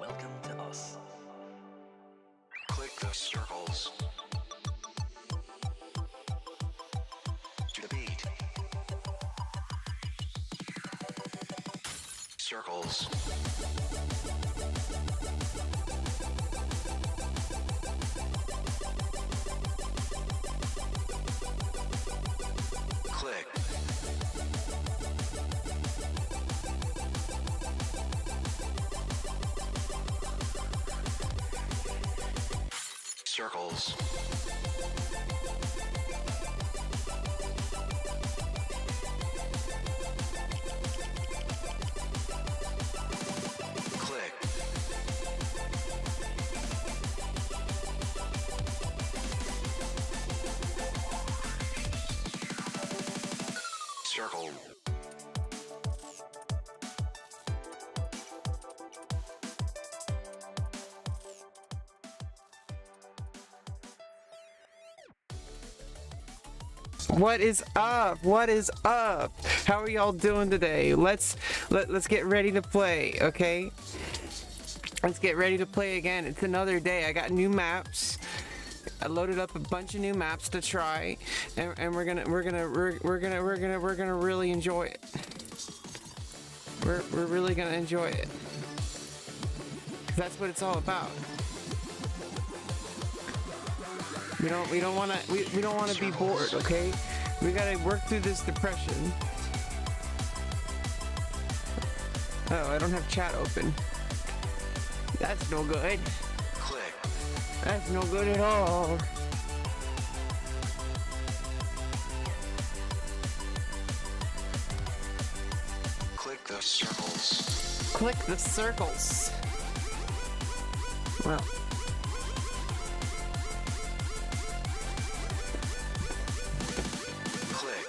Welcome to us. Click the circles. To the beat. Circles. Click. Circles. Click. Circle. What is up? What is up? How are y'all doing today? Let's get ready to play, okay? Let's get ready to play again. It's another day. I got new maps. I loaded up a bunch of new maps to try, and we're gonna really enjoy it. We're really gonna enjoy it. 'Cause that's what it's all about. We don't wanna be bored, okay? We gotta work through this depression. Oh, I don't have chat open. That's no good. Click. That's no good at all. Click the circles. Click the circles. Well. Click.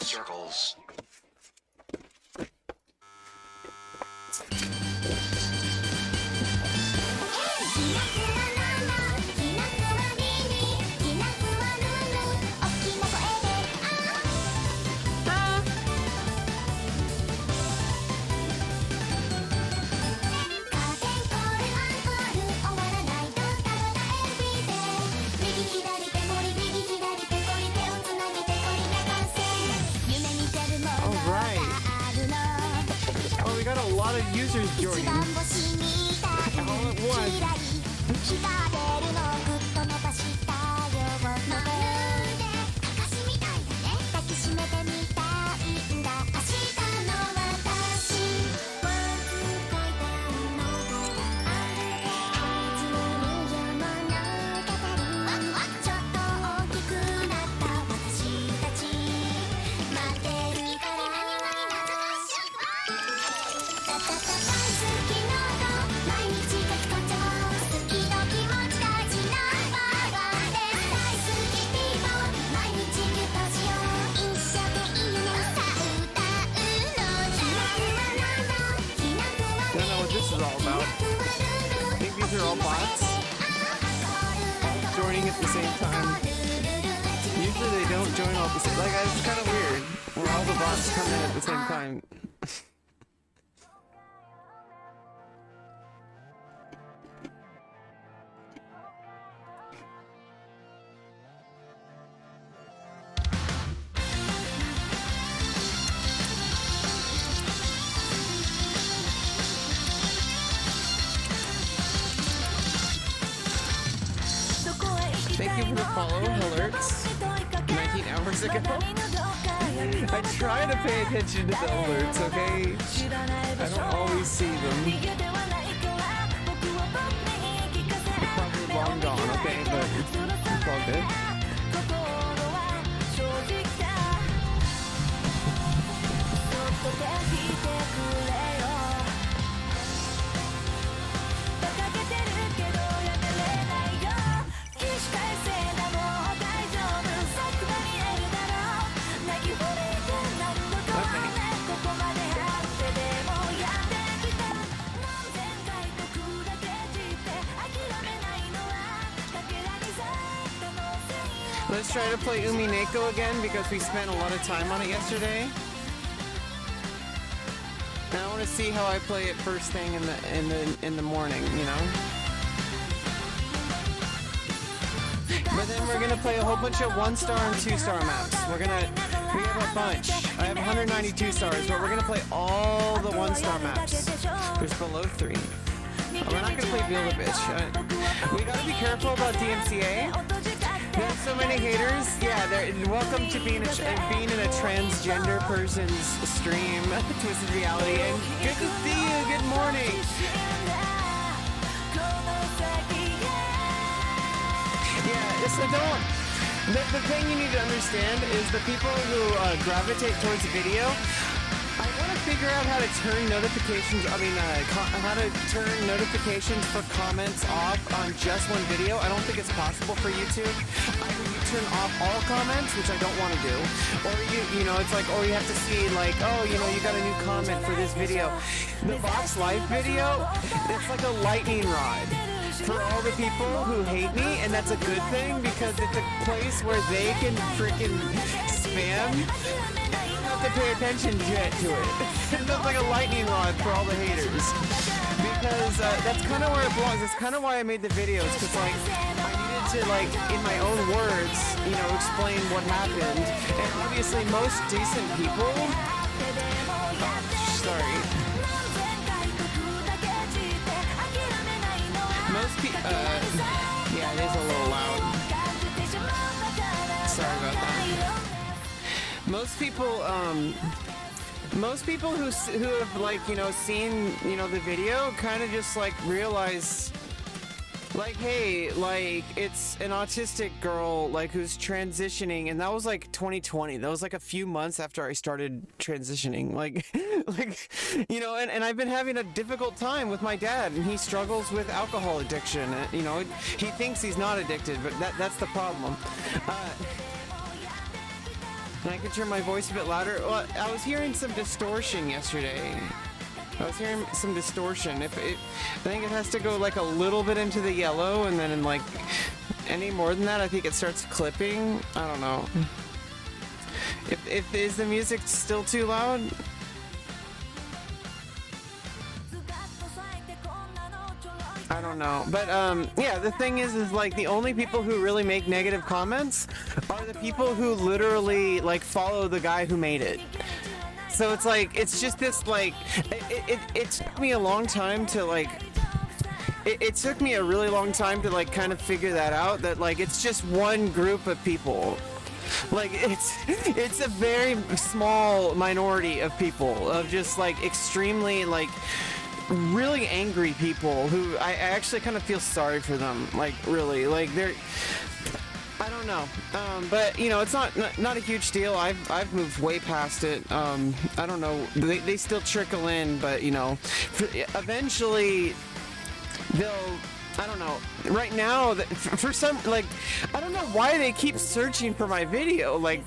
Circles. Oh, we got a lot of users joining all at once. These are all bots joining at the same time. Usually they don't join all at the same. Like, it's kind of weird where all the bots come in at the same time. Thank you for the follow alerts 19 hours ago. I try to pay attention to the alerts, okay? I don't always see them. They're probably long gone, okay? But it's all good. Let's try to play Umineko again because we spent a lot of time on it yesterday. And I want to see how I play it first thing in the morning, you know. But then we're gonna play a whole bunch of 1-star and 2-star maps. We have a bunch. I have 192 stars, but we're gonna play all the 1-star maps. There's below 3. We're not gonna play Build a Bitch. We gotta be careful about DMCA. There's so many haters. Yeah, welcome to being in a transgender person's stream, Twisted Reality, and good to see you. Good morning. Yeah, so don't. The thing you need to understand is the people who gravitate towards video. I want to figure out how to turn notifications. How to turn notifications for comments off on just one video. I don't think it's possible for YouTube. Either you turn off all comments, which I don't want to do, or it's like, or you have to see like, oh, you got a new comment for this video. The Vox Live video, it's like a lightning rod for all the people who hate me, and that's a good thing because it's a place where they can freaking spam. To pay attention yet to it. It looks like a lightning rod for all the haters. Because that's kind of where it belongs. That's kind of why I made the videos. Because like I needed to like in my own words, explain what happened. And obviously most decent people. Sorry. Most people. Yeah, it is a little loud. Sorry about that. Most people who have like seen the video kind of just like realize like, hey, like it's an autistic girl like who's transitioning, and that was like 2020. That was like a few months after I started transitioning. Like and I've been having a difficult time with my dad, and he struggles with alcohol addiction. He thinks he's not addicted, but that's the problem. And I can turn my voice a bit louder. Well, I was hearing some distortion yesterday. I think it has to go like a little bit into the yellow, and then in like any more than that, I think it starts clipping. I don't know. Is the music still too loud? I don't know, but yeah, the thing is like the only people who really make negative comments are the people who literally like follow the guy who made it. So it's like, it's just this like, it took me a long time to like, it took me a really long time to like kind of figure that out, that like it's just one group of people. Like it's a very small minority of people, of just like extremely like really angry people who I actually kind of feel sorry for them, like really, like they're, I don't know, but it's not a huge deal. I've moved way past it. I don't know, they still trickle in, but eventually they'll, I don't know. Right now, for some, like, I don't know why they keep searching for my video. Like,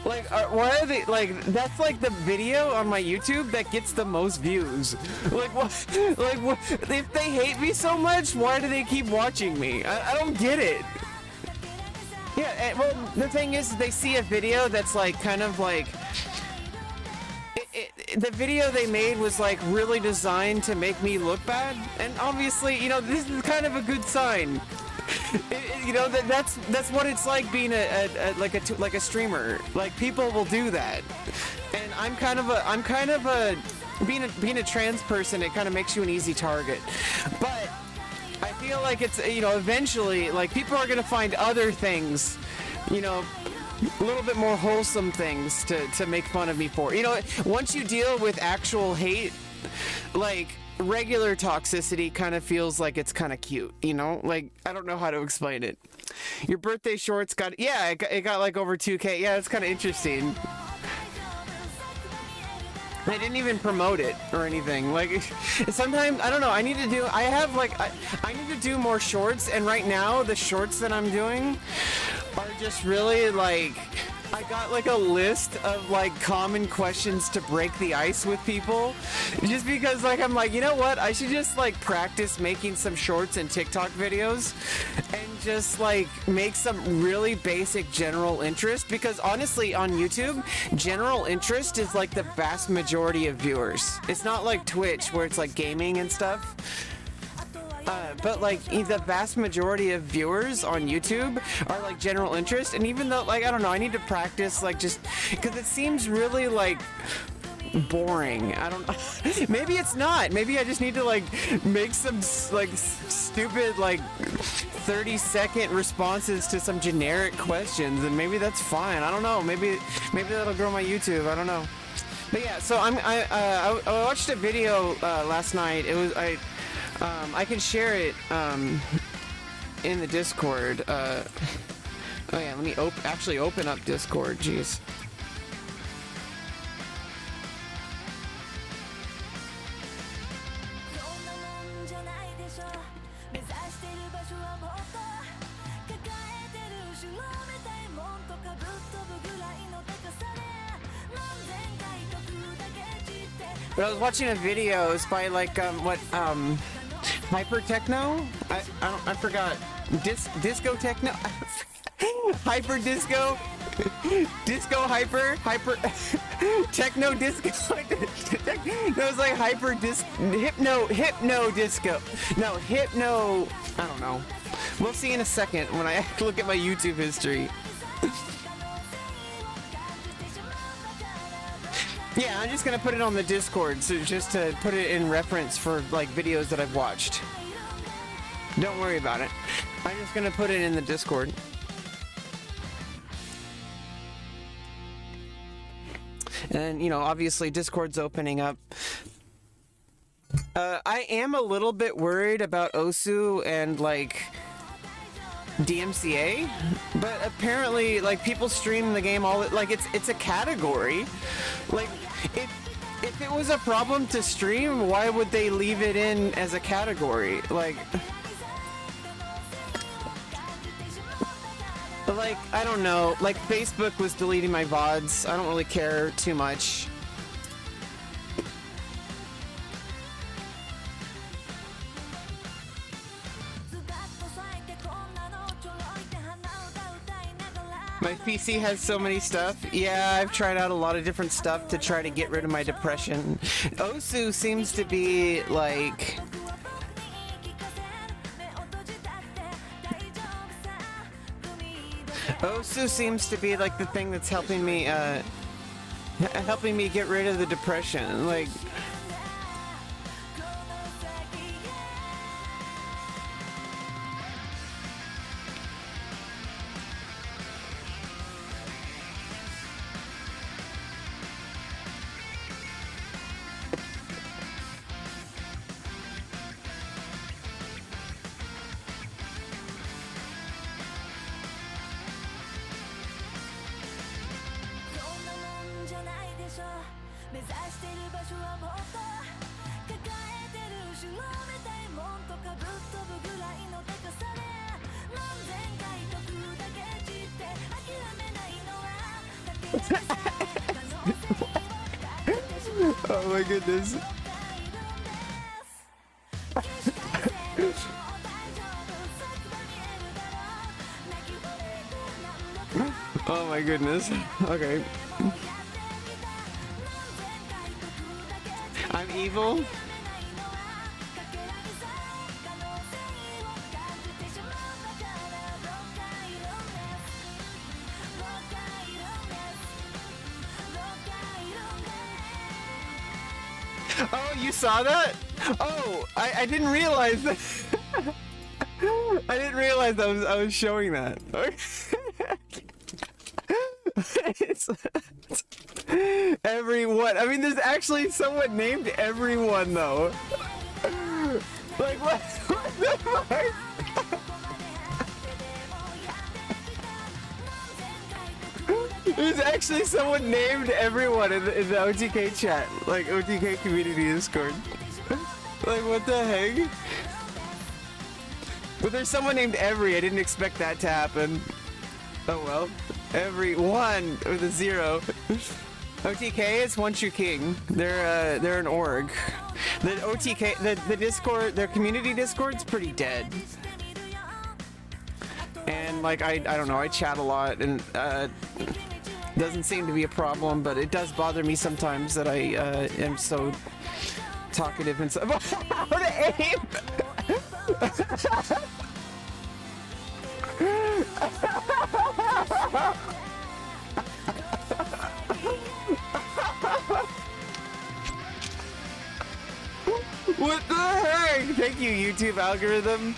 why are they, like, that's like the video on my YouTube that gets the most views. Like, what, if they hate me so much, why do they keep watching me? I don't get it. Yeah, and, well, the thing is, they see a video that's like, kind of like, the video they made was like really designed to make me look bad, and obviously, this is kind of a good sign. That's what it's like being like a streamer. Like people will do that, and I'm kind of a being a trans person. It kind of makes you an easy target, but I feel like it's eventually like people are gonna find other things, a little bit more wholesome things to make fun of me for. Once you deal with actual hate, like regular toxicity kind of feels like it's kind of cute, like I don't know how to explain it. Your birthday shorts got, yeah, it got like over 2K. Yeah, it's kind of interesting. They didn't even promote it or anything. Like sometimes, I don't know, I need to do more shorts, and right now the shorts that I'm doing are just really like I got like a list of like common questions to break the ice with people, just because like I'm like, you know what, I should just like practice making some shorts and TikTok videos and just like make some really basic general interest, because honestly on YouTube general interest is like the vast majority of viewers. It's not like Twitch where it's like gaming and stuff. But like the vast majority of viewers on YouTube are like general interest, and even though like I don't know, I need to practice like just because it seems really like boring. I don't know. Maybe it's not. Maybe I just need to like make some like stupid like 30-second responses to some generic questions, and maybe that's fine. I don't know. Maybe that'll grow my YouTube. I don't know. But yeah, so I watched a video last night. It was I can share it in the Discord. Oh yeah, let me actually open up Discord. Jeez. But I was watching a video. It's by like Hyper Techno? I forgot. Disco Techno? Hyper Disco? Disco Hyper Techno Disco? No, it's like Hyper Hypno Disco. No, Hypno, I don't know. We'll see in a second when I look at my YouTube history. Yeah, I'm just gonna put it on the Discord, so just to put it in reference for like videos that I've watched. Don't worry about it. I'm just gonna put it in the Discord. And you know, obviously Discord's opening up. I am a little bit worried about Osu and like DMCA, but apparently like people stream the game all like it's a category. Like if it was a problem to stream, why would they leave it in as a category? Like I don't know, like Facebook was deleting my VODs. I don't really care too much. My PC has so many stuff. Yeah, I've tried out a lot of different stuff to try to get rid of my depression. Osu seems to be like... Osu seems to be like the thing that's helping me get rid of the depression. Like... Oh my goodness. Oh my goodness. Okay. I'm evil. Oh, you saw that? Oh, I didn't realize that. I didn't realize I was showing that. It's everyone. I mean, there's actually someone named Everyone though. Like what? What the fuck? There's actually someone named Everyone in the OTK chat, like OTK community Discord. Like what the heck? But there's someone named Every. I didn't expect that to happen. Oh well. Every one with a 0. OTK is One True King. They're an org. The OTK, the Discord, their community Discord's pretty dead. And like I don't know, I chat a lot, and doesn't seem to be a problem, but it does bother me sometimes that I am so talkative and stuff. How to aim? What the heck? Thank you, YouTube algorithm.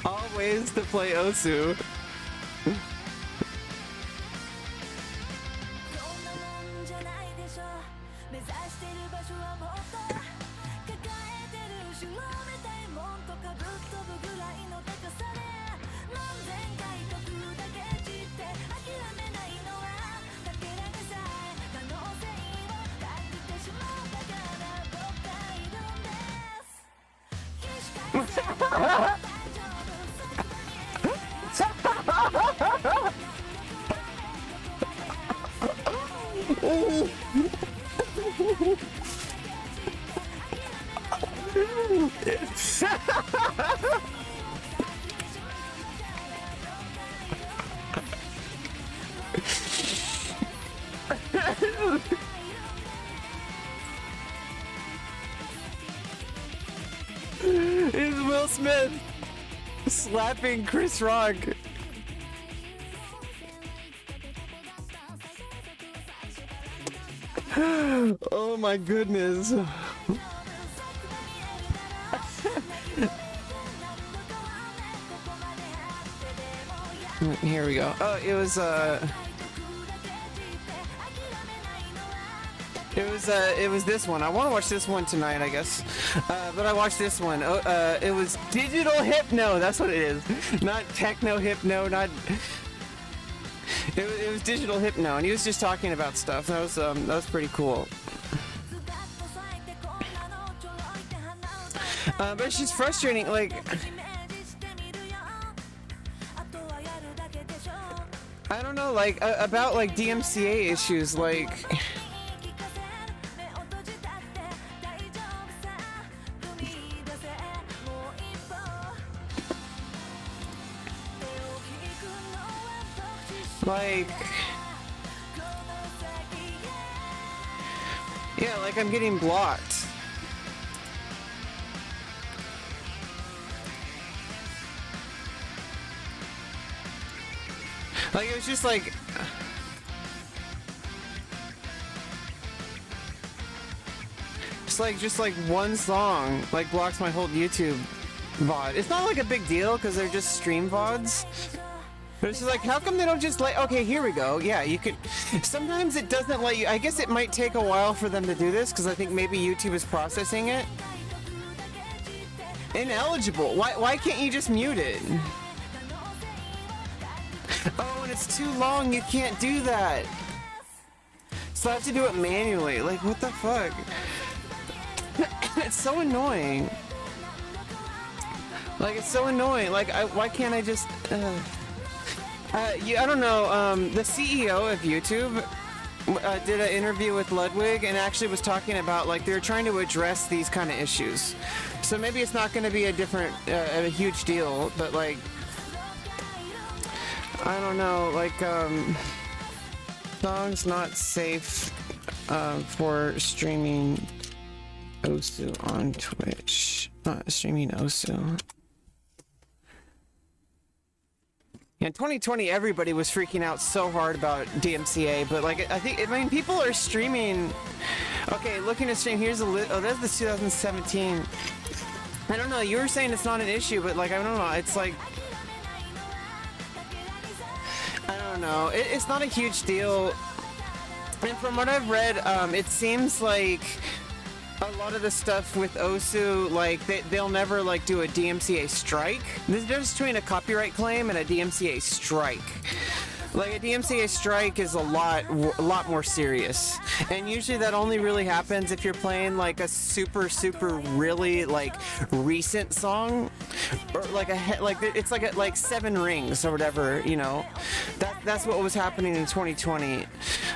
Always to play Osu. It's Will Smith slapping Chris Rock. Oh my goodness. Here we go. Oh, it was this one. I want to watch this one tonight, I guess. But I watched this one. It was Digital Hypno. That's what it is. Not Techno Hypno. Not. It was Digital Hypno, and he was just talking about stuff. That was pretty cool. But it's just frustrating. Like, I don't know. Like about like DMCA issues. Like. Like, yeah, like I'm getting blocked. Like, it was just like, just like one song like blocks my whole YouTube VOD. It's not like a big deal because they're just stream VODs. But it's just like, how come they don't just like, okay, here we go. Yeah, you could, sometimes it doesn't let you, I guess it might take a while for them to do this because I think maybe YouTube is processing it. Ineligible. Why can't you just mute it? Oh, and it's too long, you can't do that. So I have to do it manually. Like, what the fuck? It's so annoying. Like, it's so annoying. Like, why can't I just... I don't know, the CEO of YouTube did an interview with Ludwig and actually was talking about, like, they're trying to address these kind of issues. So maybe it's not going to be a huge deal, but, like, I don't know, like, songs not safe for streaming Osu on Twitch. Not streaming Osu. In 2020, everybody was freaking out so hard about DMCA, but like I mean, people are streaming. Okay, looking at stream. Here's a oh, that's the 2017. I don't know. You were saying it's not an issue, but like I don't know. It's like I don't know. It's not a huge deal. And from what I've read, it seems like a lot of the stuff with Osu, like they'll never like do a DMCA strike. There's a difference between a copyright claim and a DMCA strike. Like a DMCA strike is a lot more serious, and usually that only really happens if you're playing like a super really like recent song, or like it's like Seven Rings or whatever, you know. That's what was happening in 2020.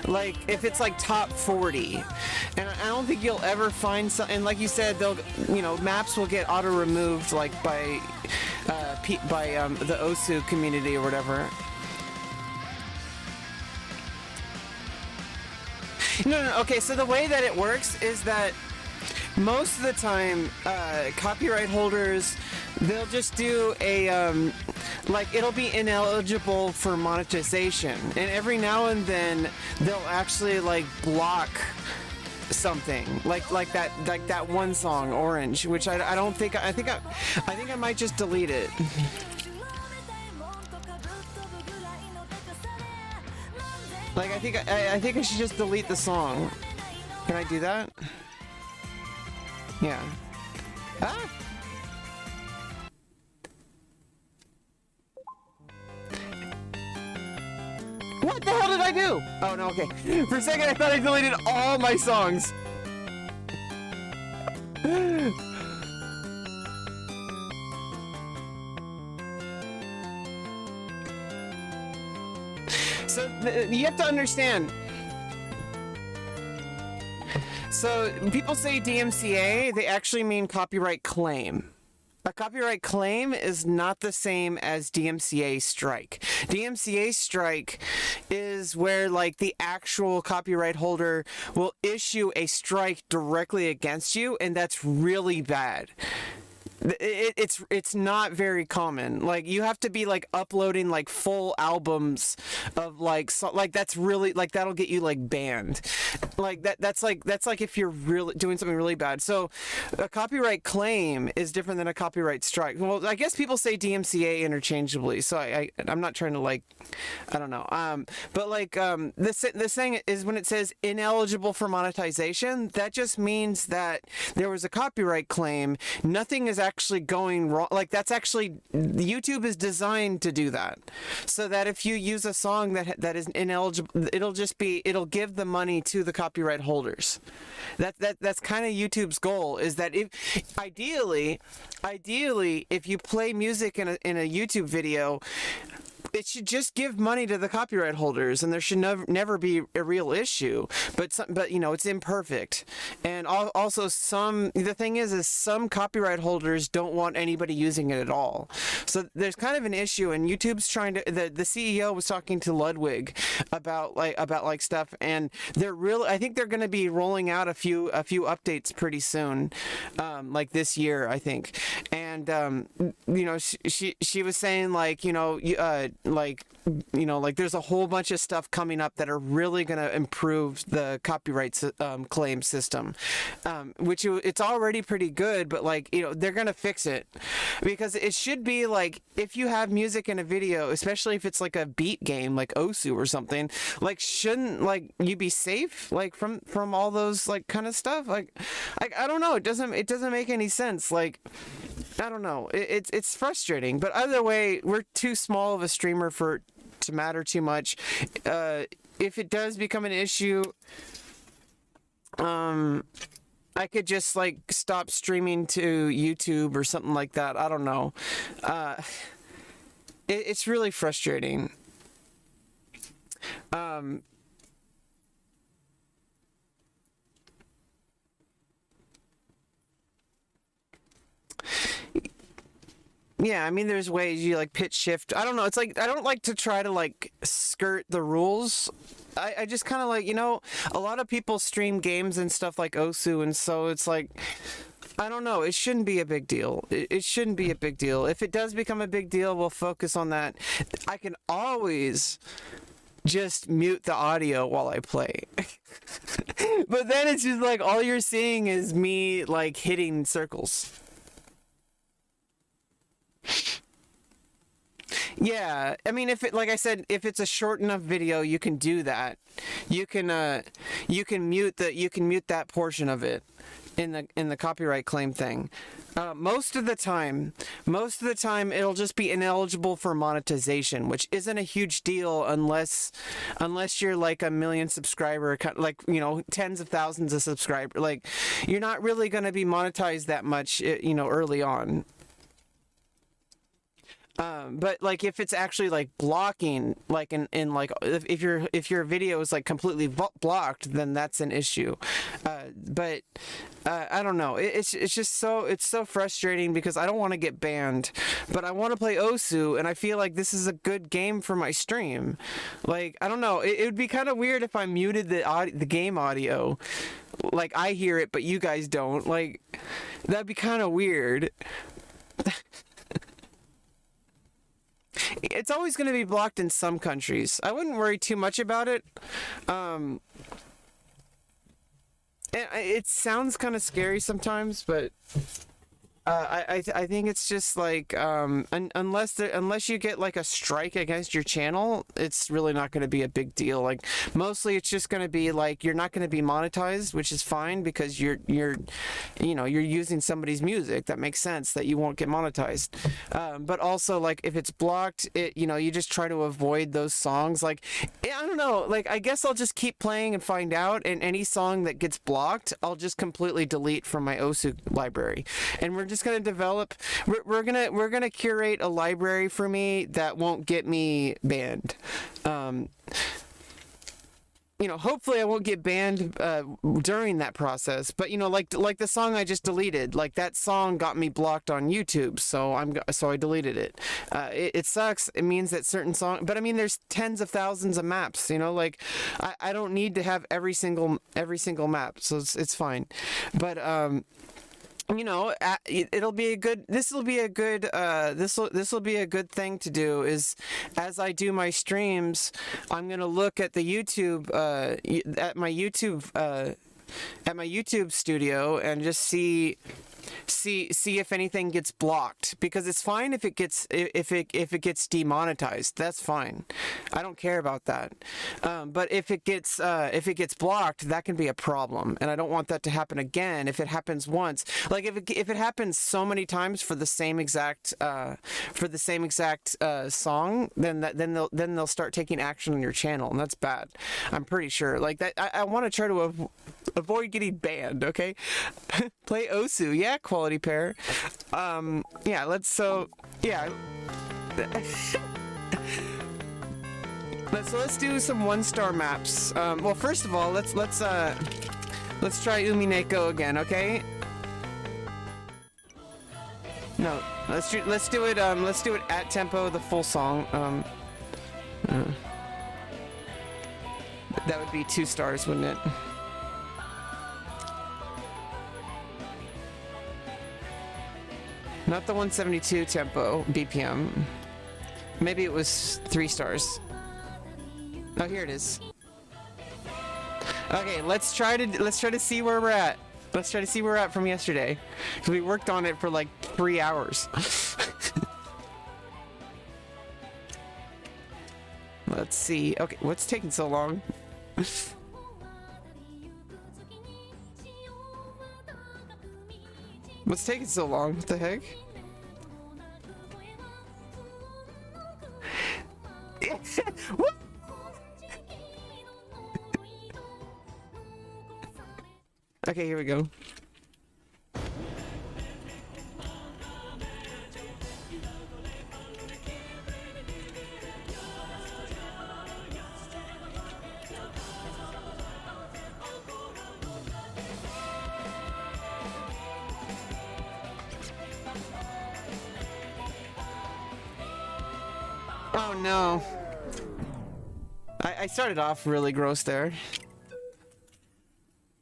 Like if it's like top 40, and I don't think you'll ever find some. And like you said, they'll, you know, maps will get auto removed like by the OSU community or whatever. No. Okay, so the way that it works is that most of the time, copyright holders, they'll just do a, like, it'll be ineligible for monetization. And every now and then, they'll actually, like, block something. Like that one song, Orange, which I don't think, I think I might just delete it. Like, I think I should just delete the song. Can I do that? Yeah. Ah! What the hell did I do? Oh, no, okay. For a second, I thought I deleted all my songs. So you have to understand. So people say DMCA, they actually mean copyright claim. A copyright claim is not the same as DMCA strike. DMCA strike is where like the actual copyright holder will issue a strike directly against you, and that's really bad. It's not very common. Like you have to be like uploading like full albums of like like that's really like that'll get you like banned. Like that's like if you're really doing something really bad. So a copyright claim is different than a copyright strike. Well, I guess people say DMCA interchangeably. So I'm not trying to like, I don't know. But like this thing is when it says ineligible for monetization, that just means that there was a copyright claim. Nothing is actually going wrong. Like that's actually, YouTube is designed to do that, so that if you use a song that is ineligible, it'll give the money to the copyright holders. That's kind of YouTube's goal, is that if ideally if you play music in a YouTube video, it should just give money to the copyright holders, and there should never be a real issue. But you know, it's imperfect. And also the thing is some copyright holders don't want anybody using it at all. So there's kind of an issue, and YouTube's trying to. The CEO was talking to Ludwig about stuff, and I think they're going to be rolling out a few updates pretty soon, like this year, I think. And you know, she was saying like, you know, like there's a whole bunch of stuff coming up that are really going to improve the copyright claim system, which it's already pretty good, but like, you know, they're going to fix it, because it should be like, if you have music in a video, especially if it's like a beat game like Osu or something, like shouldn't like you be safe like from all those like kind of stuff? Like I don't know, it doesn't make any sense. Like I don't know. It's frustrating, but either way, we're too small of a streamer to matter too much. If it does become an issue, I could just like stop streaming to YouTube or something like that. I don't know. It's really frustrating. Yeah, I mean, there's ways you like pitch shift. I don't know. It's like, I don't like to try to like skirt the rules. I just kind of like, you know, a lot of people stream games and stuff like Osu, and so it's like, I don't know. It shouldn't be a big deal. It shouldn't be a big deal. If it does become a big deal, we'll focus on that. I can always just mute the audio while I play. But then it's just like all you're seeing is me like hitting circles. Yeah, I mean, if it, like I said, if it's a short enough video, you can do that. You can mute that portion of it, in the copyright claim thing. Most of the time it'll just be ineligible for monetization, which isn't a huge deal unless you're like a million subscriber, like, you know, tens of thousands of subscribers. Like, you're not really going to be monetized that much, you know, early on. But like if it's actually like blocking, like in like if your video is like completely blocked, then that's an issue. But I don't know. It's just so frustrating because I don't want to get banned, but I want to play Osu, and I feel like this is a good game for my stream. Like, I don't know. It would be kind of weird if I muted the game audio. Like, I hear it, but you guys don't. Like, that'd be kind of weird. It's always going to be blocked in some countries. I wouldn't worry too much about it. It sounds kind of scary sometimes, but I think it's just like unless you get like a strike against your channel, it's really not going to be a big deal. Like, mostly it's just going to be like you're not going to be monetized, which is fine because you're using somebody's music. That makes sense that you won't get monetized. But also, like, if it's blocked, you just try to avoid those songs. Like, I don't know. Like, I guess I'll just keep playing and find out. And any song that gets blocked, I'll just completely delete from my Osu library. And we're just gonna develop. We're gonna curate a library for me that won't get me banned. Hopefully I won't get banned during that process. But like the song I just deleted, like that song got me blocked on YouTube, so I deleted it. It sucks. It means that certain song, but I mean, there's tens of thousands of maps. Like I don't need to have every single map, so it's fine. But it'll be a good. This will be a good. This will be a good thing to do. Is as I do my streams, I'm gonna look at the YouTube at my YouTube studio and just see if anything gets blocked, because it's fine if it gets demonetized. That's fine. I don't care about that. But if it gets blocked, that can be a problem, and I don't want that to happen again. If it happens once, like if it happens so many times for the same exact song, then they'll start taking action on your channel, and that's bad. I'm pretty sure. Like that, I want to try to avoid getting banned. Okay, play Osu. Yeah, quality pair. Yeah, let's do some 1-star maps. Well, first of all, let's try Umineko again, okay? No, let's do it at tempo, the full song. That would be 2 stars, wouldn't it? Not the 172 tempo BPM. Maybe it was 3 stars. Oh, here it is. Okay, let's try to see where we're at. Let's try to see where we're at from yesterday, because we worked on it for like 3 hours. Let's see. Okay, what's taking so long? What's taking so long? What the heck? What? Okay, here we go. Oh no. I started off really gross there.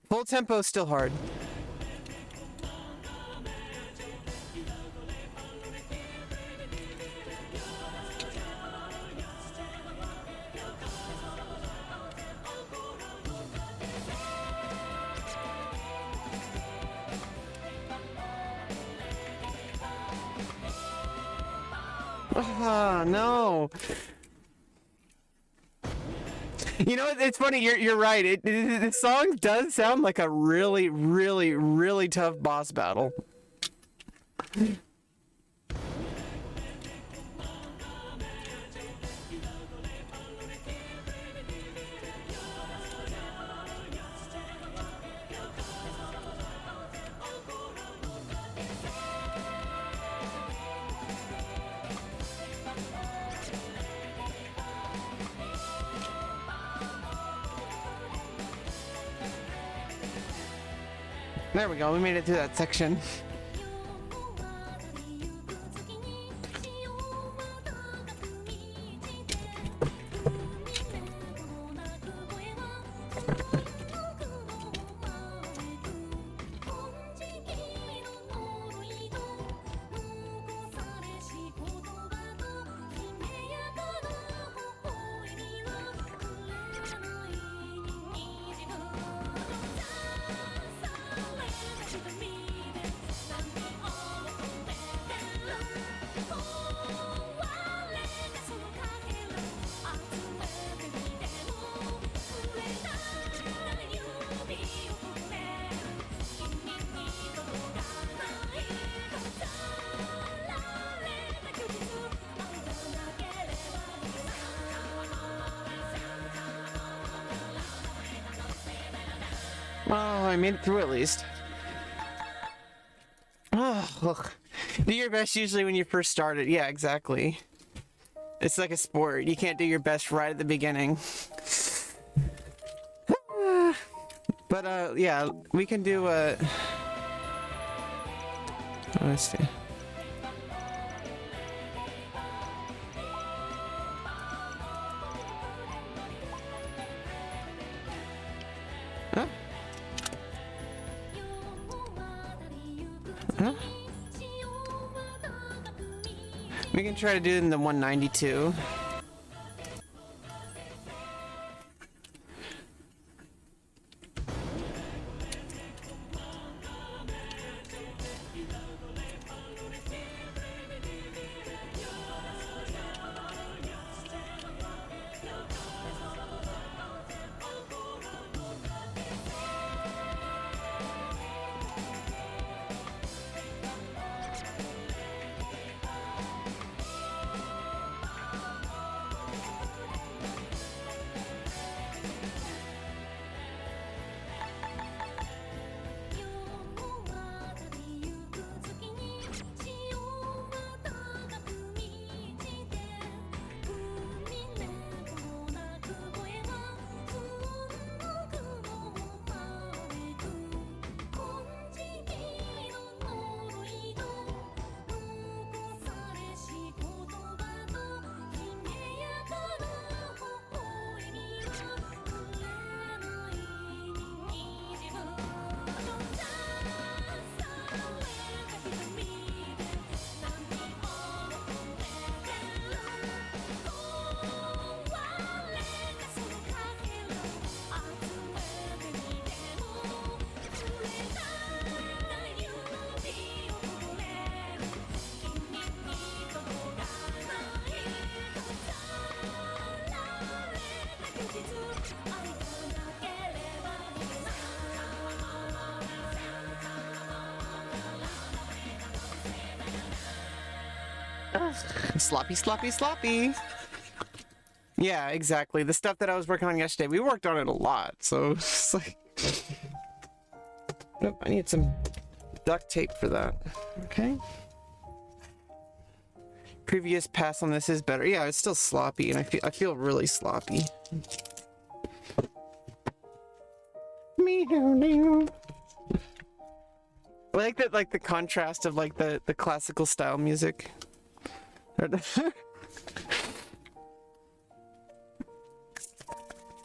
Full tempo is still hard. Ah, no. You know, it's funny. You're right. The song does sound like a really, really, really tough boss battle. There we go. We made it through that section. Oh, I made it through at least. Oh, look. Do your best usually when you first started. Yeah, exactly. It's like a sport. You can't do your best right at the beginning. But, yeah, we can do, let's see. Huh? Huh? We can try to do it in the 192. Sloppy, sloppy, sloppy. Yeah, exactly. The stuff that I was working on yesterday, we worked on it a lot, so it's like... Nope, I need some duct tape for that. Okay. Previous pass on this is better. Yeah, it's still sloppy, and I feel really sloppy. I like that, like the contrast of like the classical style music.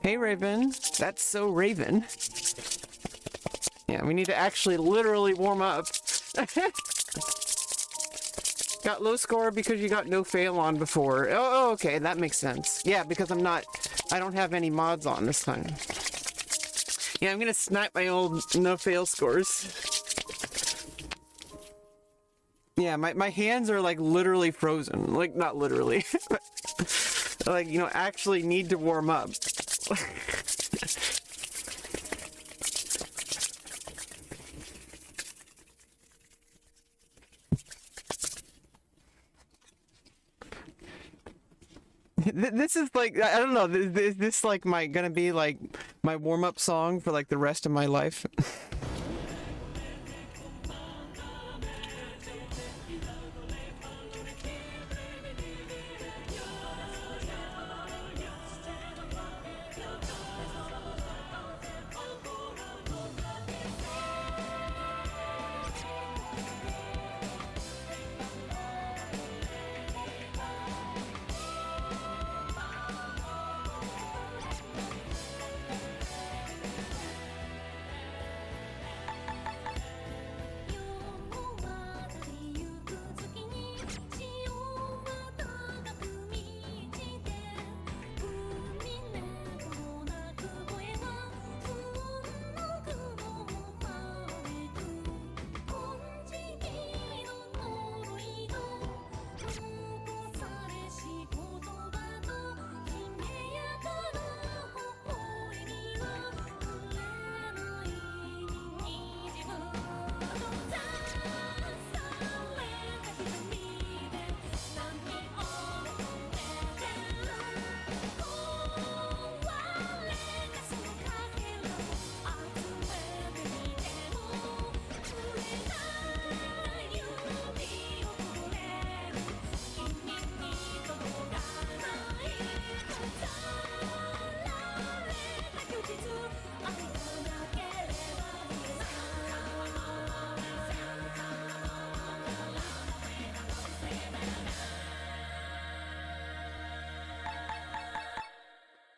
Hey Raven, that's so Raven. Yeah, we need to actually literally warm up. Got low score because you got no fail on before. Oh, okay, that makes sense. Yeah, because I don't have any mods on this time. Yeah, I'm gonna snipe my old no fail scores. Yeah, my hands are like literally frozen. Like, not literally. Like, you know, actually need to warm up. This is like I don't know. This like my gonna be like my warm up song for like the rest of my life.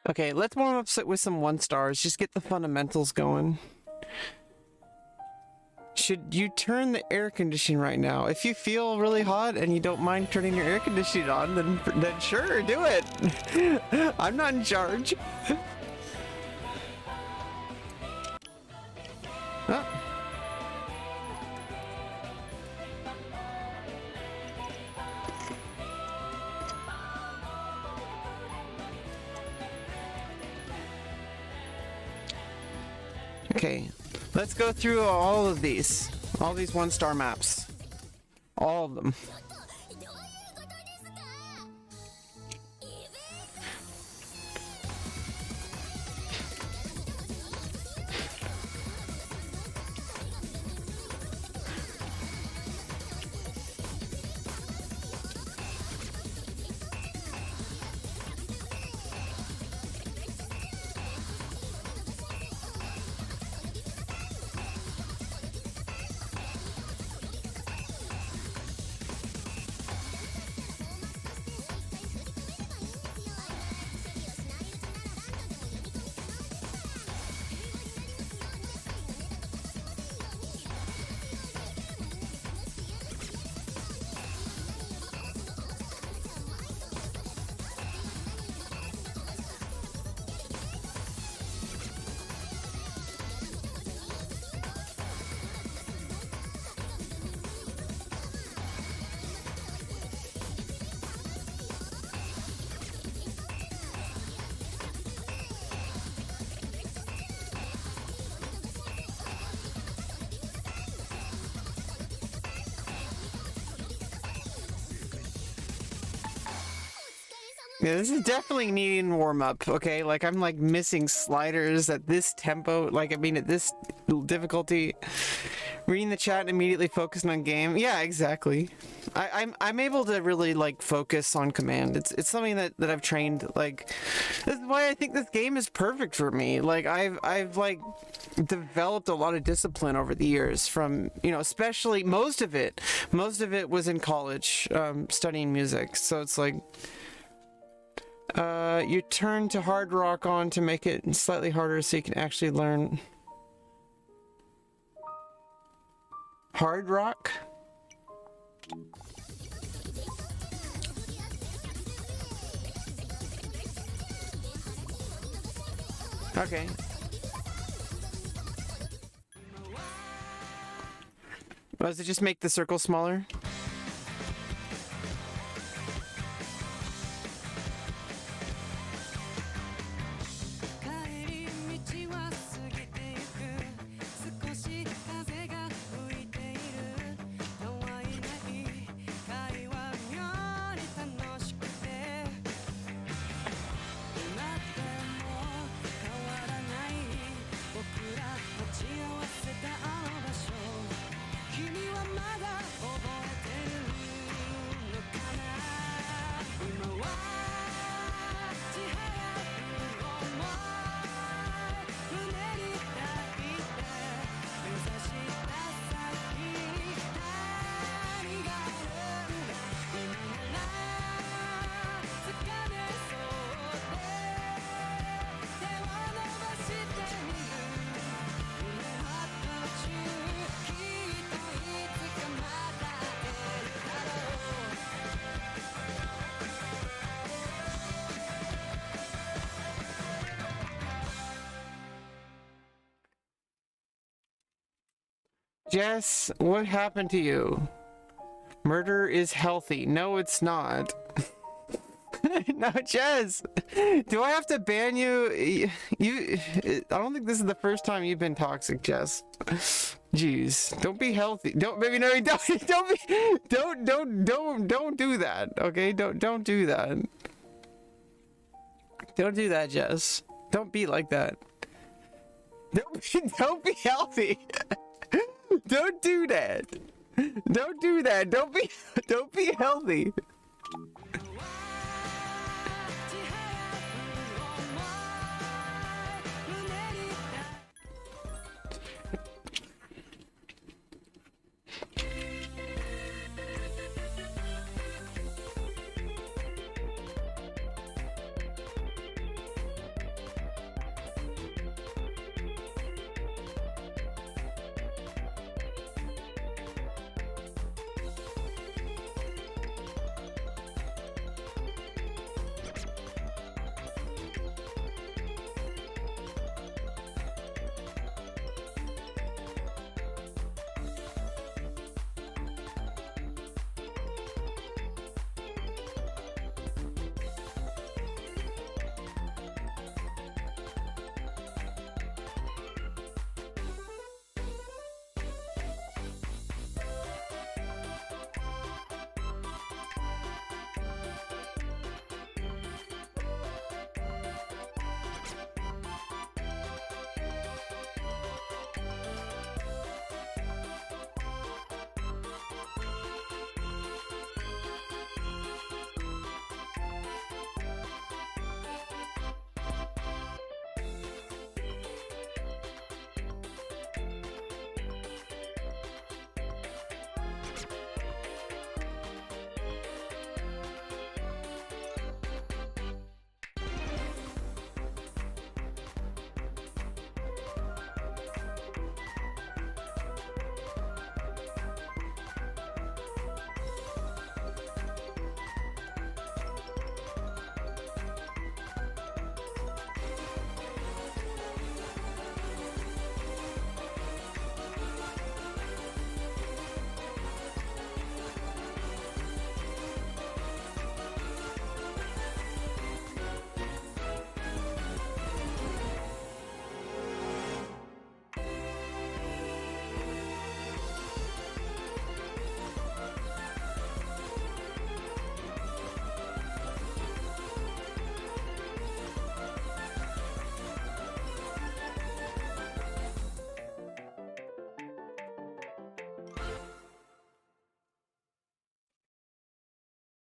Okay, let's warm up with some 1 stars. Just get the fundamentals going. Should you turn the air conditioning right now? If you feel really hot and you don't mind turning your air conditioning on, then sure, do it. I'm not in charge. Oh. Okay, let's go through all these 1-star maps. All of them. Yeah, this is definitely needing warm up, okay? Like, I'm like missing sliders at this tempo, like, I mean, at this difficulty. Reading the chat and immediately focusing on game. Yeah, exactly. I'm able to really like focus on command. It's something that I've trained. Like, this is why I think this game is perfect for me. Like, I've like developed a lot of discipline over the years from, you know, especially most of it was in college, studying music. So it's like, you turn to hard rock on to make it slightly harder so you can actually learn hard rock. Okay. Does it just make the circle smaller? Jess, what happened to you? Murder is healthy. No, it's not. No, Jess. Do I have to ban you? I don't think this is the first time you've been toxic, Jess. Jeez, don't be healthy. Don't, maybe no, don't do that. Okay, don't do that. Don't do that, Jess. Don't be like that. Don't be healthy. Don't do that. Don't do that. Don't be healthy.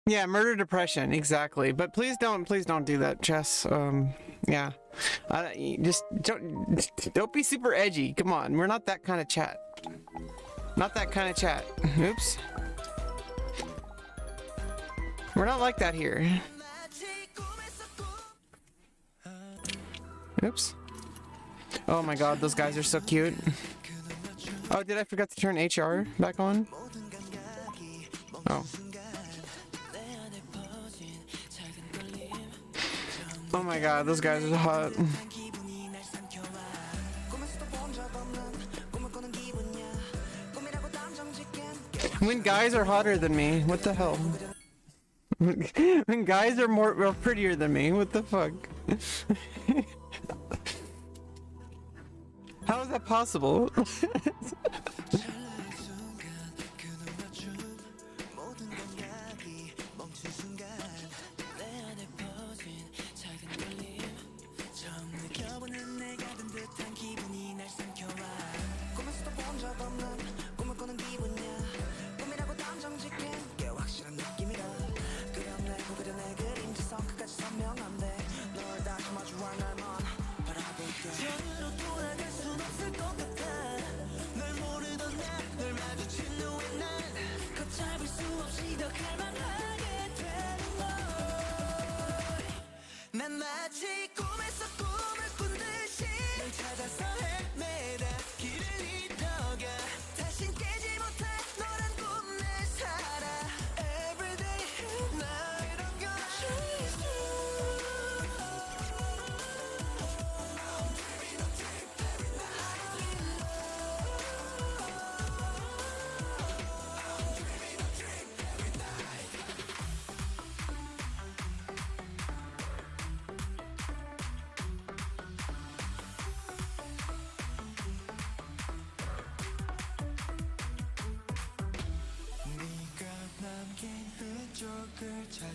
Yeah, murder depression, exactly. But please don't do that, Jess. Yeah, just don't be super edgy. Come on, we're not that kind of chat. Not that kind of chat. Oops. We're not like that here. Oops. Oh my God, those guys are so cute. Oh, did I forget to turn HR back on? Oh. Oh my God, those guys are hot. When guys are hotter than me, what the hell? When guys are more prettier than me, what the fuck? How is that possible?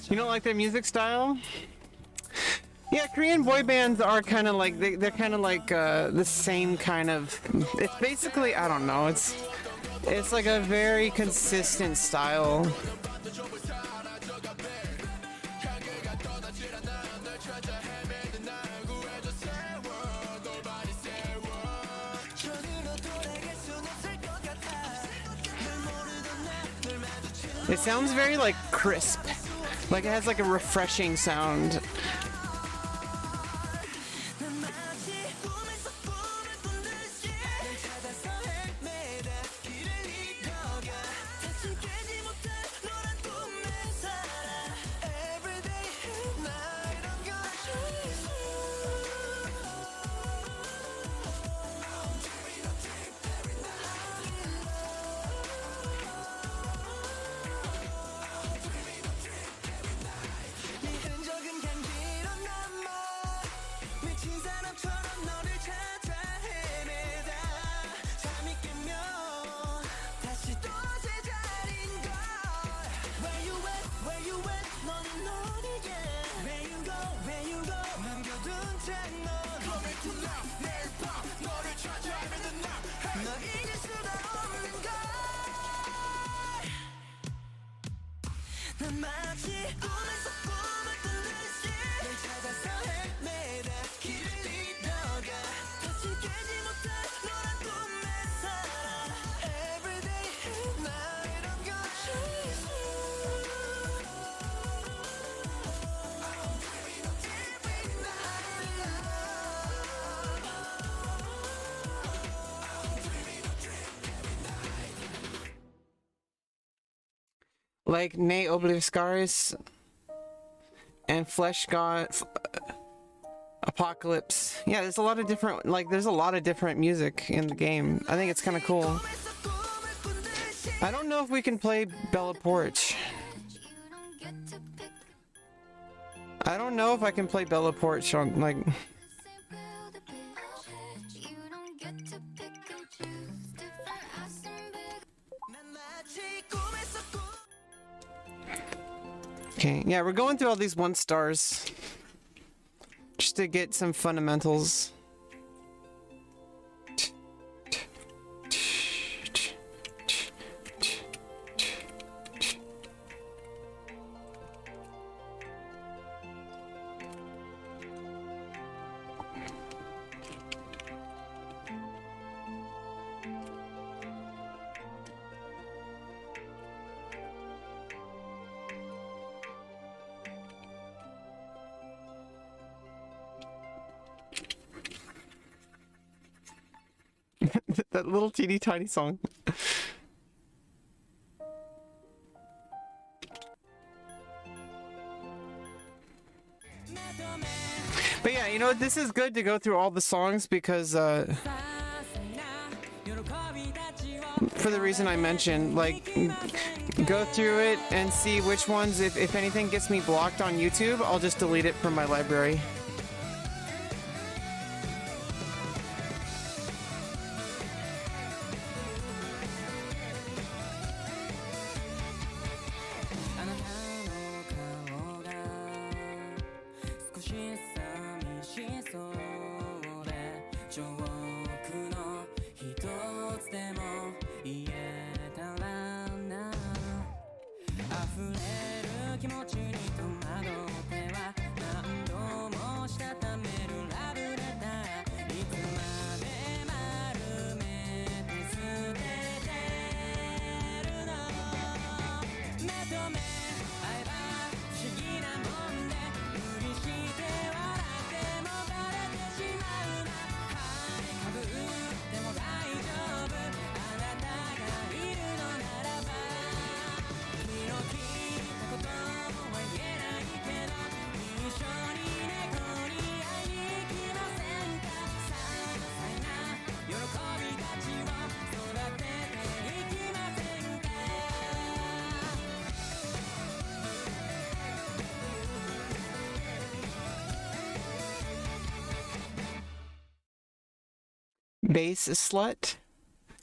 You don't like their music style? Yeah, Korean boy bands are kind of like they're kind of like the same kind of. It's basically, I don't know. It's like a very consistent style. It sounds very like crisp, like it has like a refreshing sound. Like Ne Obliviscaris and Flesh God Apocalypse. Yeah, there's a lot of different, like, there's a lot of different music in the game. I think it's kind of cool. I don't know if we can play Bella Porch. I don't know if I can play Bella Porch on, like... Okay, yeah, we're going through all these 1 stars just to get some fundamentals. That little teeny tiny song. But yeah, you know, this is good to go through all the songs because for the reason I mentioned, like, go through it and see which ones, if anything gets me blocked on YouTube, I'll just delete it from my library. Bass slut,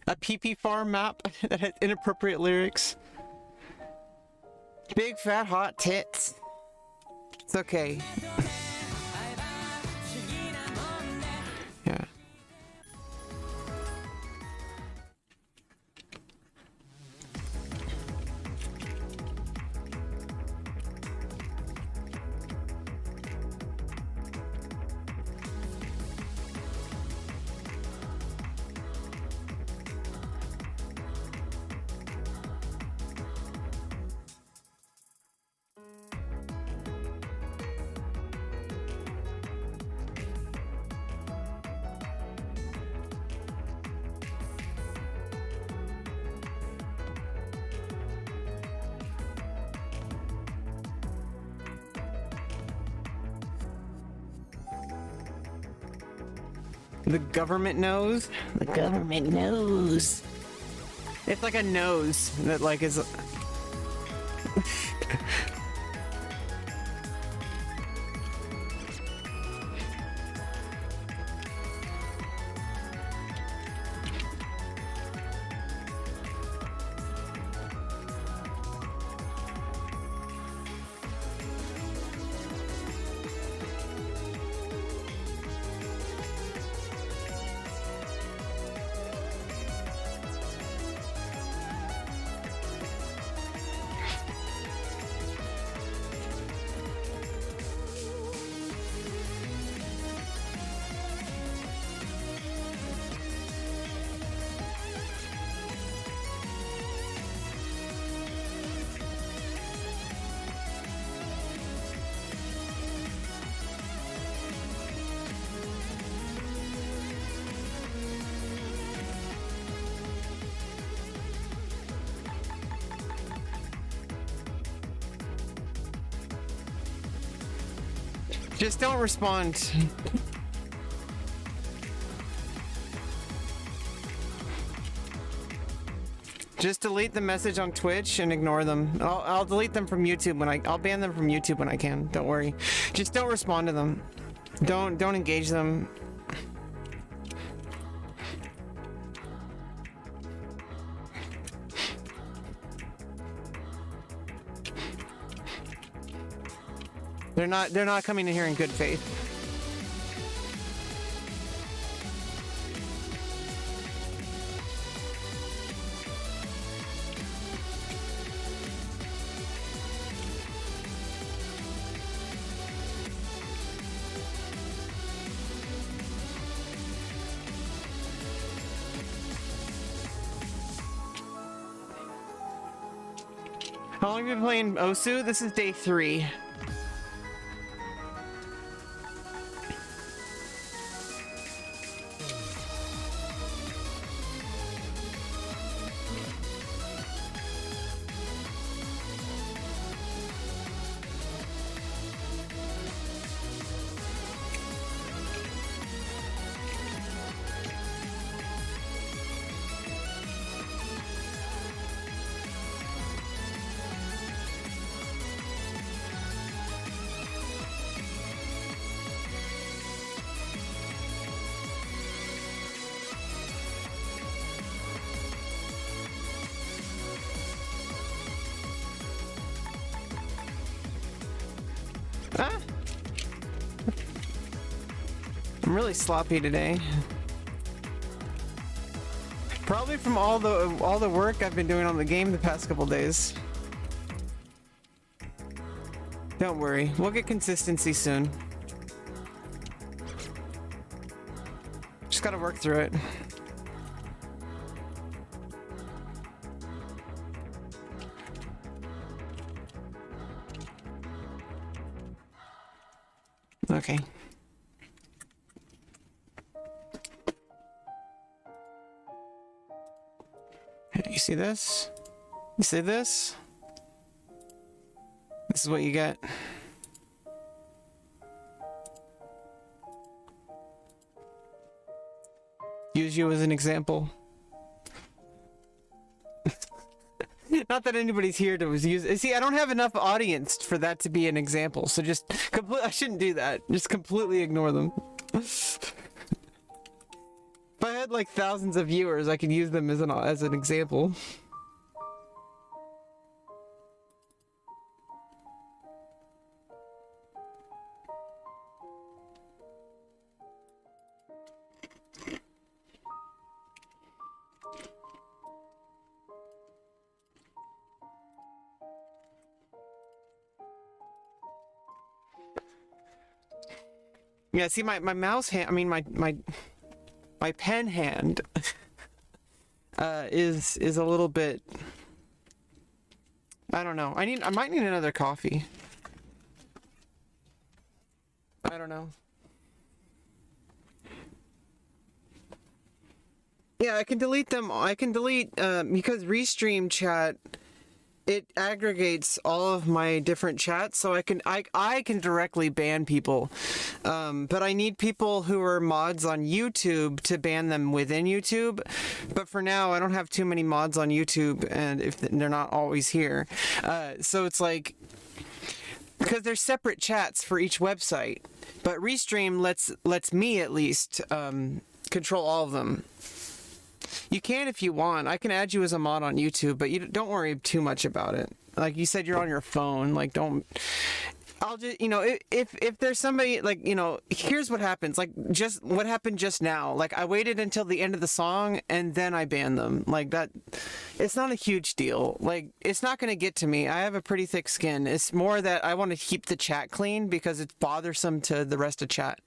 a PP farm map that has inappropriate lyrics. Big fat hot tits. It's okay. Yeah. The government knows. The government knows. It's like a nose that like is. Just don't respond. Just delete the message on Twitch and ignore them. I'll delete them from YouTube when I'll ban them from YouTube when I can. Don't worry. Just don't respond to them. Don't engage them. They're not coming in here in good faith. How long have you been playing Osu? This is day 3. Ah. I'm really sloppy today. Probably from all the work I've been doing on the game the past couple days. Don't worry, we'll get consistency soon. Just gotta work through it. Okay. You see this? You see this? This is what you get. Use you as an example. Not that anybody's here to use. See, I don't have enough audience for that to be an example. So just I shouldn't do that. Just completely ignore them. If I had like thousands of viewers, I could use them as an example. Yeah, see my mouse hand, I mean my pen hand is a little bit, I don't know. I might need another coffee. I don't know. Yeah, I can delete them. I can delete because Restream chat, it aggregates all of my different chats, so I can directly ban people. But I need people who are mods on YouTube to ban them within YouTube. But for now, I don't have too many mods on YouTube, and if they're not always here, so it's like, because there's separate chats for each website, but Restream lets me at least control all of them. You can if you want. I can add you as a mod on YouTube, but you don't worry too much about it. Like you said, you're on your phone. Like, don't. I'll just, if there's somebody, like, here's what happens. Like, just what happened just now. Like, I waited until the end of the song and then I banned them. Like that. It's not a huge deal. Like, it's not going to get to me. I have a pretty thick skin. It's more that I want to keep the chat clean because it's bothersome to the rest of chat.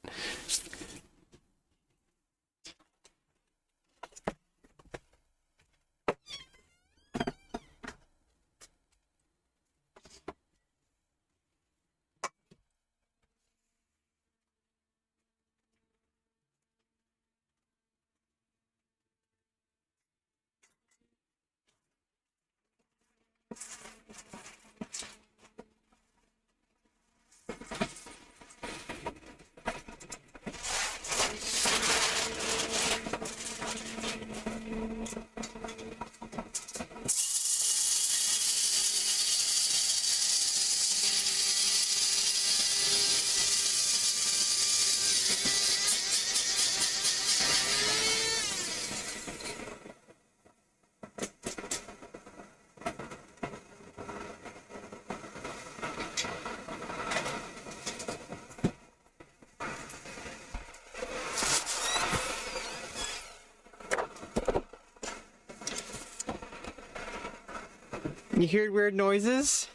You hear weird noises?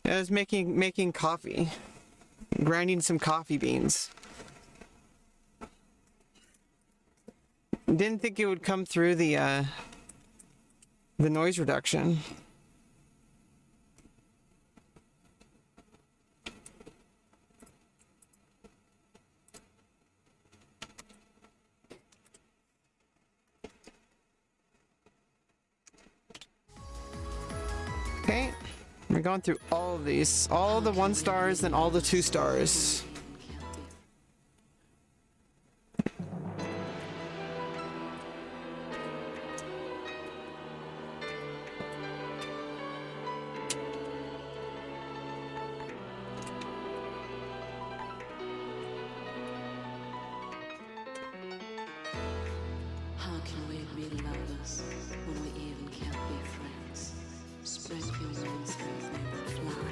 I was making coffee, grinding some coffee beans. Didn't think it would come through the noise reduction. Okay, we're going through all of these, all the 1 stars and all the 2 stars. How can we be lovers when we even can't be friends? Spread your wings and make them fly.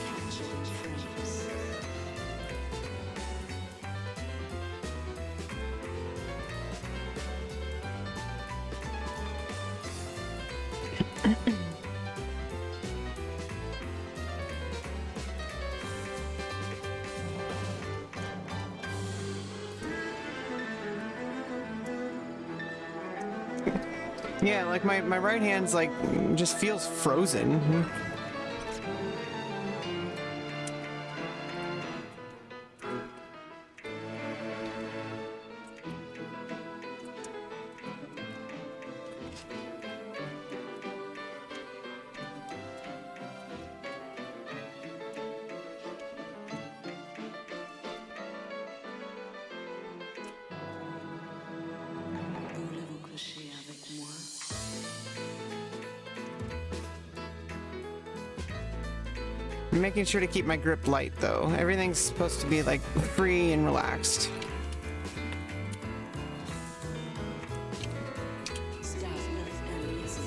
Capturing frames. Yeah, like my right hand's like just feels frozen. Voulez-vous coucher avec moi? I'm making sure to keep my grip light though. Everything's supposed to be like free and relaxed. Stop and listen.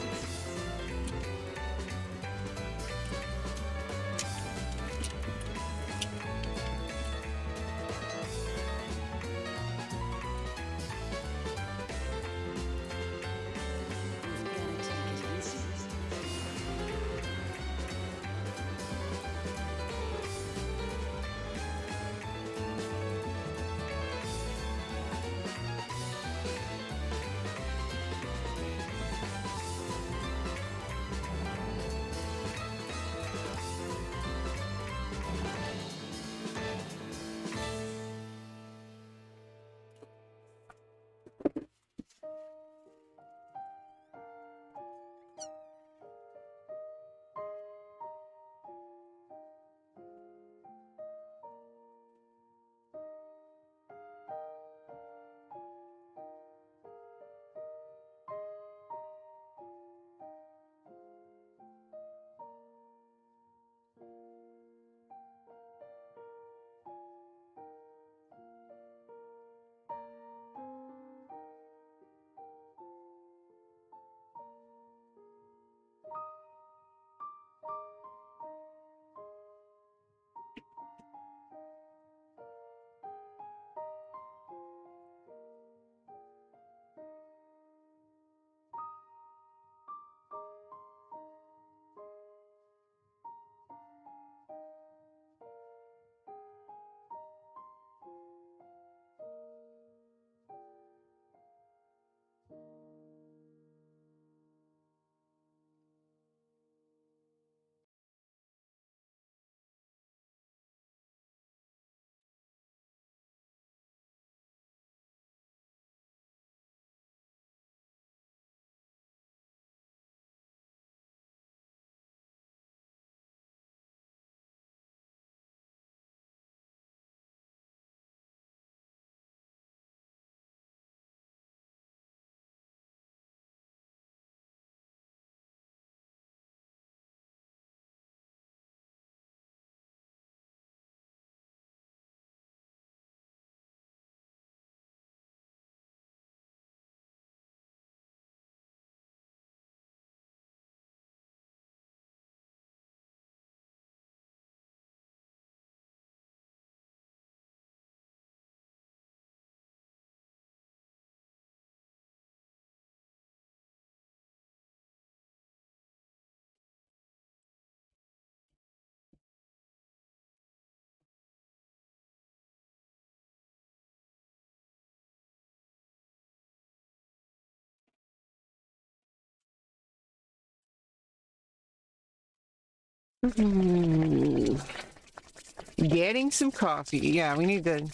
Getting some coffee. Yeah, we need to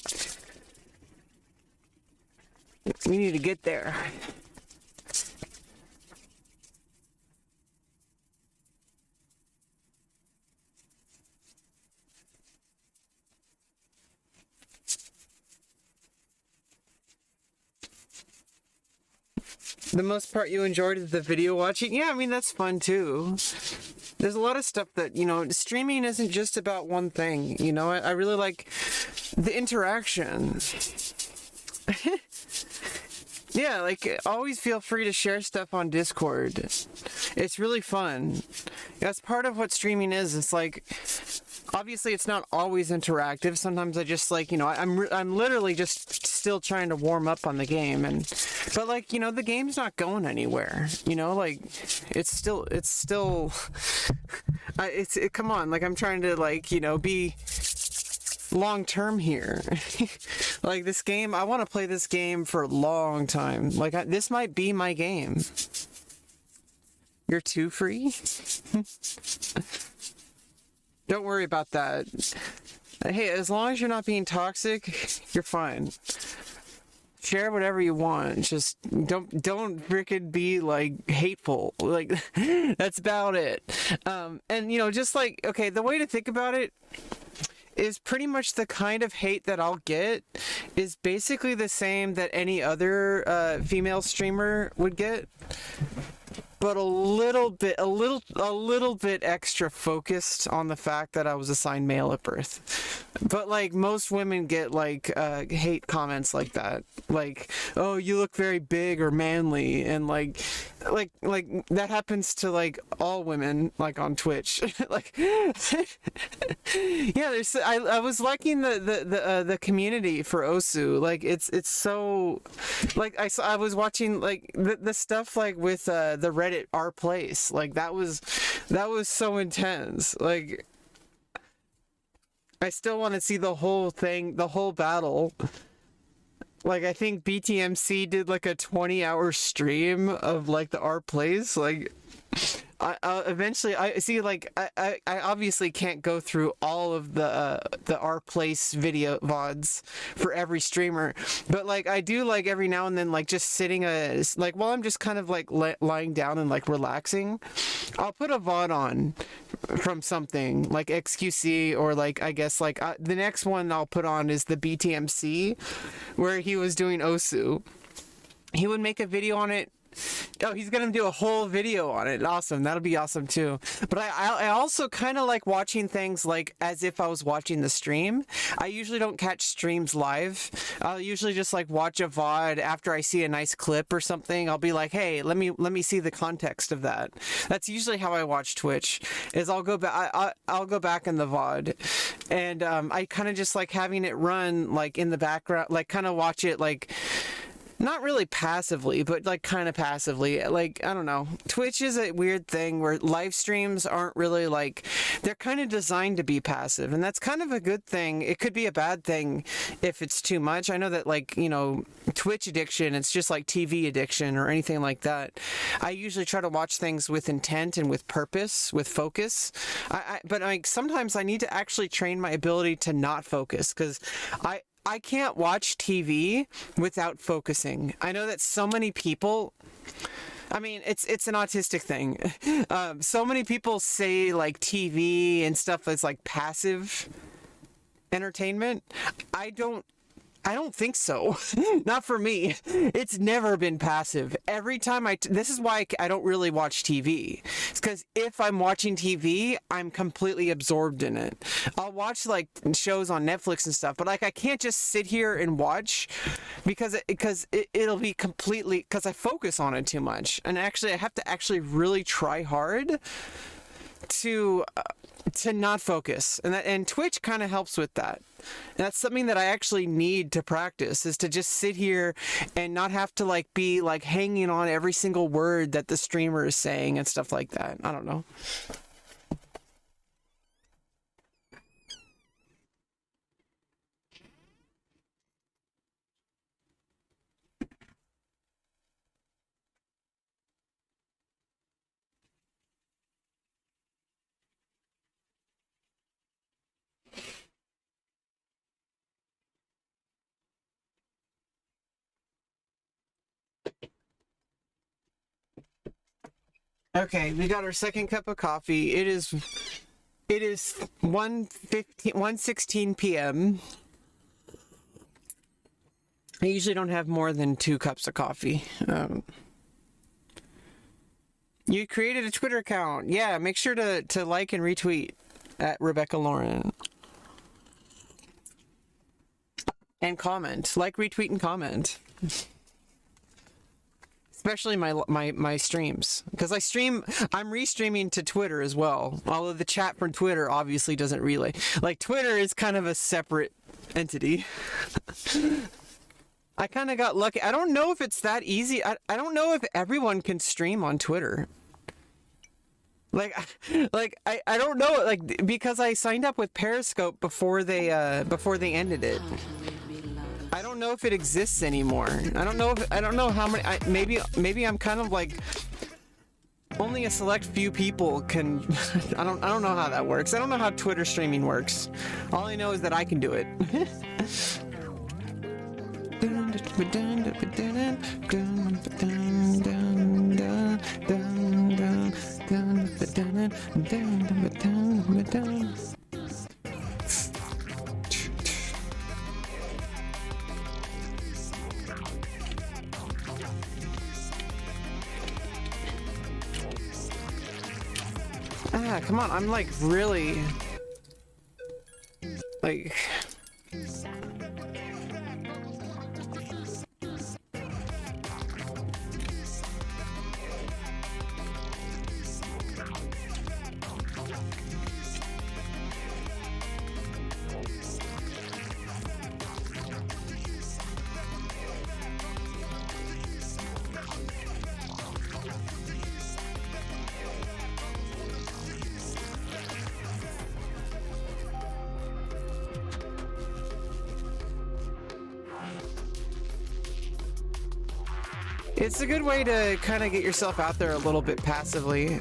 get there. The most part you enjoyed is the video watching. Yeah, I mean, that's fun too. There's a lot of stuff that, streaming isn't just about one thing. I really like the interaction. Yeah, like, always feel free to share stuff on Discord. It's really fun. That's part of what streaming is. It's like, obviously it's not always interactive. Sometimes I just like, I'm literally just still trying to warm up on the game, but like, the game's not going anywhere. Like, it's still come on, like, I'm trying to, like, be long term here. Like, this game, I want to play this game for a long time. Like, this might be my game. You're too free? Don't worry about that. Hey, as long as you're not being toxic, you're fine. Share whatever you want. Just don't frickin' be like hateful. Like, that's about it. And just like, okay, the way to think about it is pretty much the kind of hate that I'll get is basically the same that any other female streamer would get, but a little bit extra focused on the fact that I was assigned male at birth. But like, most women get like hate comments like that, like, oh, you look very big or manly, and like that happens to like all women, like, on Twitch. Like, yeah, I was liking the community for Osu. Like, it's so, like, I was watching like the stuff like with the Reddit Our Place. Like, that was so intense. Like, I still want to see the whole thing, the whole battle. Like, I think BTMC did like a 20-hour stream of like the Our Place. Like, I eventually, I see, like, I obviously can't go through all of the Our Place video VODs for every streamer, but like, I do, like, every now and then, like, just sitting like, while I'm just kind of like lying down and like relaxing, I'll put a VOD on from something like XQC, or like, I guess like the next one I'll put on is the BTMC, where he was doing Osu. He would make a video on it. Oh, he's gonna do a whole video on it. Awesome. That'll be awesome too. But I also kind of like watching things like as if I was watching the stream. I usually don't catch streams live. I'll usually just like watch a VOD after I see a nice clip or something. I'll be like, hey, let me see the context of that. That's usually how I watch Twitch. Is I'll go back. I'll go back in the VOD, and I kind of just like having it run like in the background, like kind of watch it like. Not really passively, but like kind of passively. Like, I don't know. Twitch is a weird thing where live streams aren't really like, they're kind of designed to be passive, and that's kind of a good thing. It could be a bad thing if it's too much. I know that, like, Twitch addiction, it's just like TV addiction or anything like that. I usually try to watch things with intent and with purpose, with focus. But like, sometimes I need to actually train my ability to not focus, because I can't watch TV without focusing. I know that so many people, I mean, it's an autistic thing. So many people say like TV and stuff is like passive entertainment. I don't think so. Not for me. It's never been passive. Every time this is why I don't really watch TV. It's because if I'm watching TV, I'm completely absorbed in it. I'll watch like shows on Netflix and stuff, but like, I can't just sit here and watch because it'll be completely, because I focus on it too much. And actually, I have to actually really try hard to not focus, and Twitch kind of helps with that. And that's something that I actually need to practice, is to just sit here and not have to like be like hanging on every single word that the streamer is saying and stuff like that. I don't know. Okay, we got our second cup of coffee. It is 1:16 p.m. I usually don't have more than 2 cups of coffee. You created a Twitter account. Yeah, make sure to like and retweet at Rebecca Lauren. And comment. Like, retweet, and comment. Especially my streams. Because I'm restreaming to Twitter as well. Although the chat from Twitter obviously doesn't relay. Like, Twitter is kind of a separate entity. I kind of got lucky. I don't know if it's that easy. I don't know if everyone can stream on Twitter. Like I don't know, like, because I signed up with Periscope before they ended it. I don't know if it exists anymore. I don't know how many. Maybe I'm kind of like only a select few people can. I don't know how that works. I don't know how Twitter streaming works. All I know is that I can do it. Come on, I'm like really like it's a good way to kind of get yourself out there a little bit passively,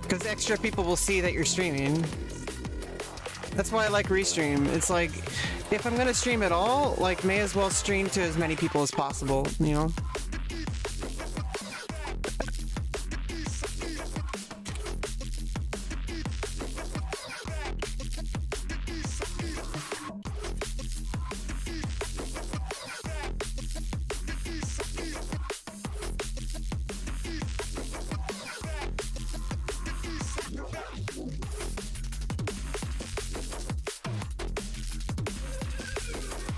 because extra people will see that you're streaming. That's why I like Restream. It's like, if I'm gonna stream at all, like, may as well stream to as many people as possible, you know?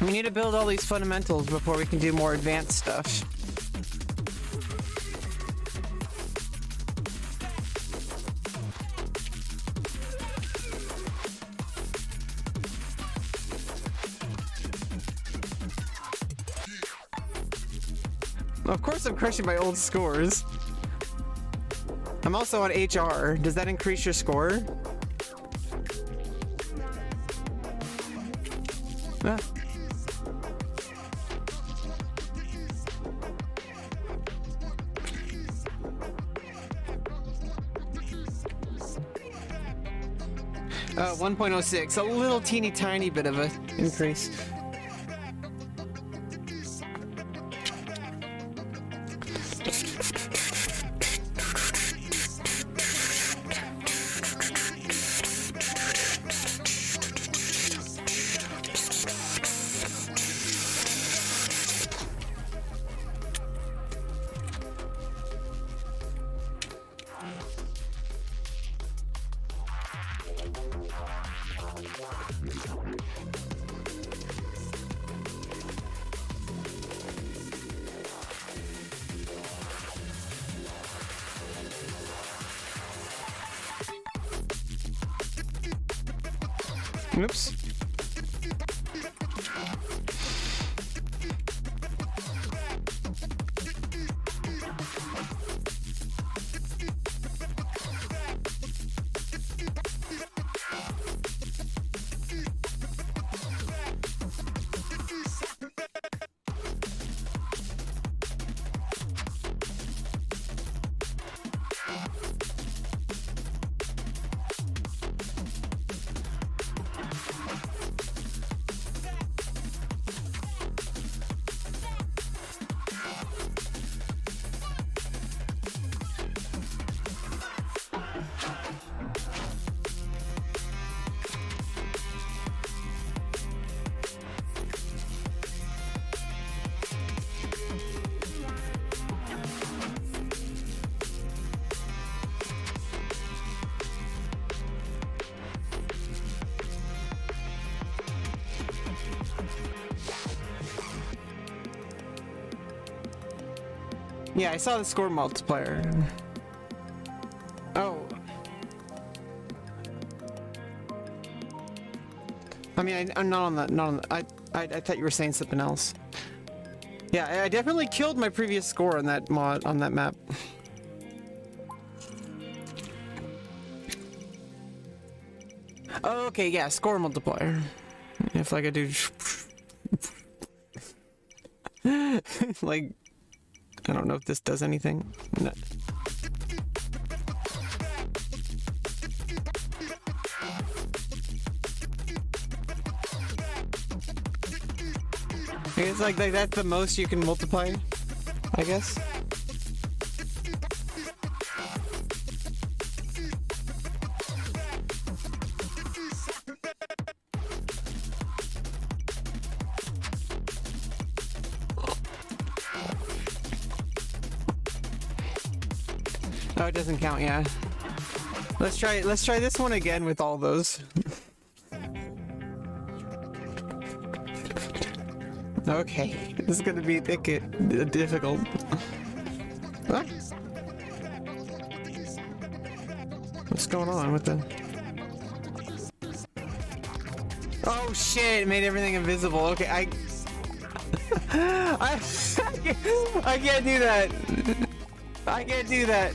We need to build all these fundamentals before we can do more advanced stuff. Of course I'm crushing my old scores. I'm also on HR. Does that increase your score? Ah. 1.06, a little teeny tiny bit of an increase. Oops. Yeah, I saw the score multiplier. Oh. I mean, I'm not on that. Not on the, I thought you were saying something else. Yeah, I definitely killed my previous score on that mod on that map. Oh, okay, yeah, score multiplier. If like I do, like, I don't know if this does anything. No. It's like that's the most you can multiply, I guess. Oh, it doesn't count, yeah. Let's try this one again with all those. Okay, this is gonna be difficult. What? What's going on with the... Oh shit, it made everything invisible. Okay, I can't do that. I can't do that.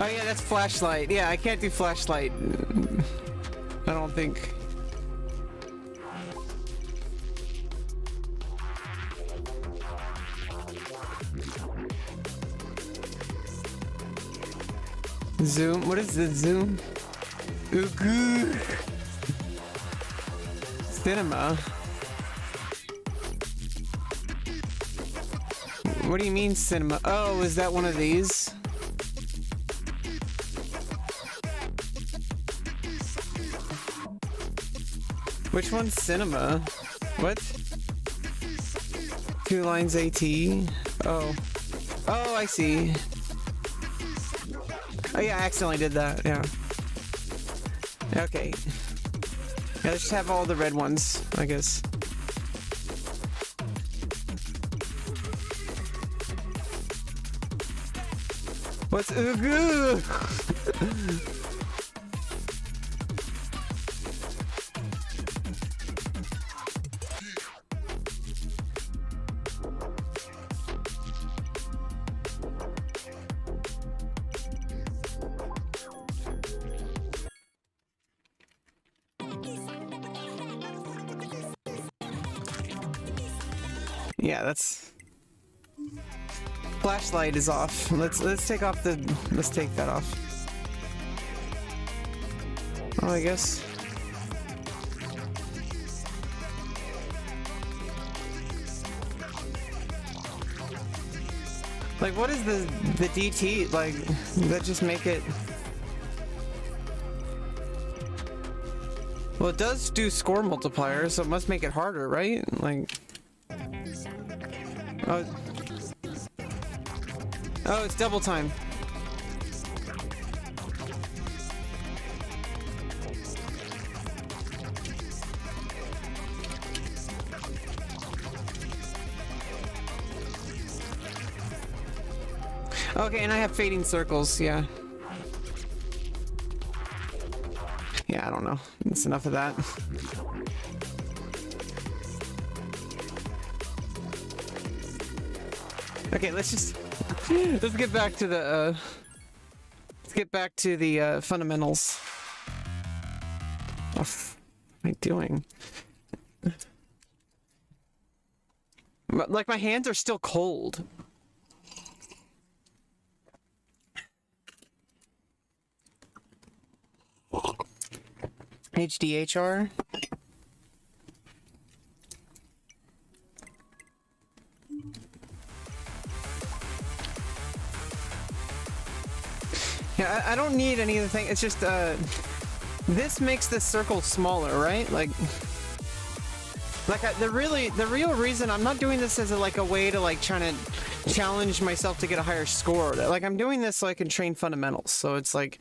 Oh yeah, that's flashlight. Yeah, I can't do flashlight. I don't think. Zoom? What is the zoom? Ooh, cinema. What do you mean cinema? Oh, is that one of these? Which one's cinema? What? 2 lines AT? Oh. Oh, I see. Oh yeah, I accidentally did that, yeah. Okay. Yeah, let's just have all the red ones, I guess. What's ooh? Yeah, that's... Flashlight is off. Let's take off the... Let's take that off. Oh, I guess... Like, what is the DT? Like, that just make it... Well, it does do score multiplier, so it must make it harder, right? Like... Oh, oh, it's double time. Okay, and I have fading circles, yeah. Yeah, I don't know. That's enough of that. Okay, let's get back to the fundamentals. What am I doing? Like, my hands are still cold. HDHR. Yeah, I don't need any of the thing. It's just, this makes the circle smaller, right? Like the real reason I'm not doing this as a way to trying to challenge myself to get a higher score. Like, I'm doing this so I can train fundamentals. So it's like,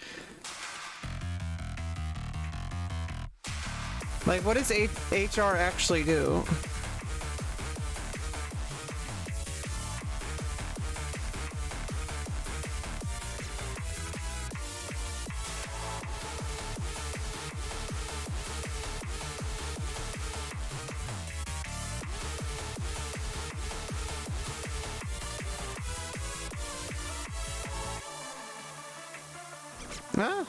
Like, what does HR actually do? Ah.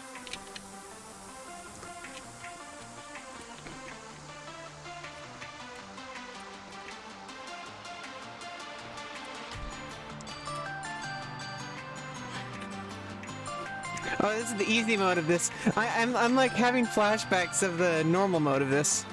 Oh, this is the easy mode of this. I'm like having flashbacks of the normal mode of this.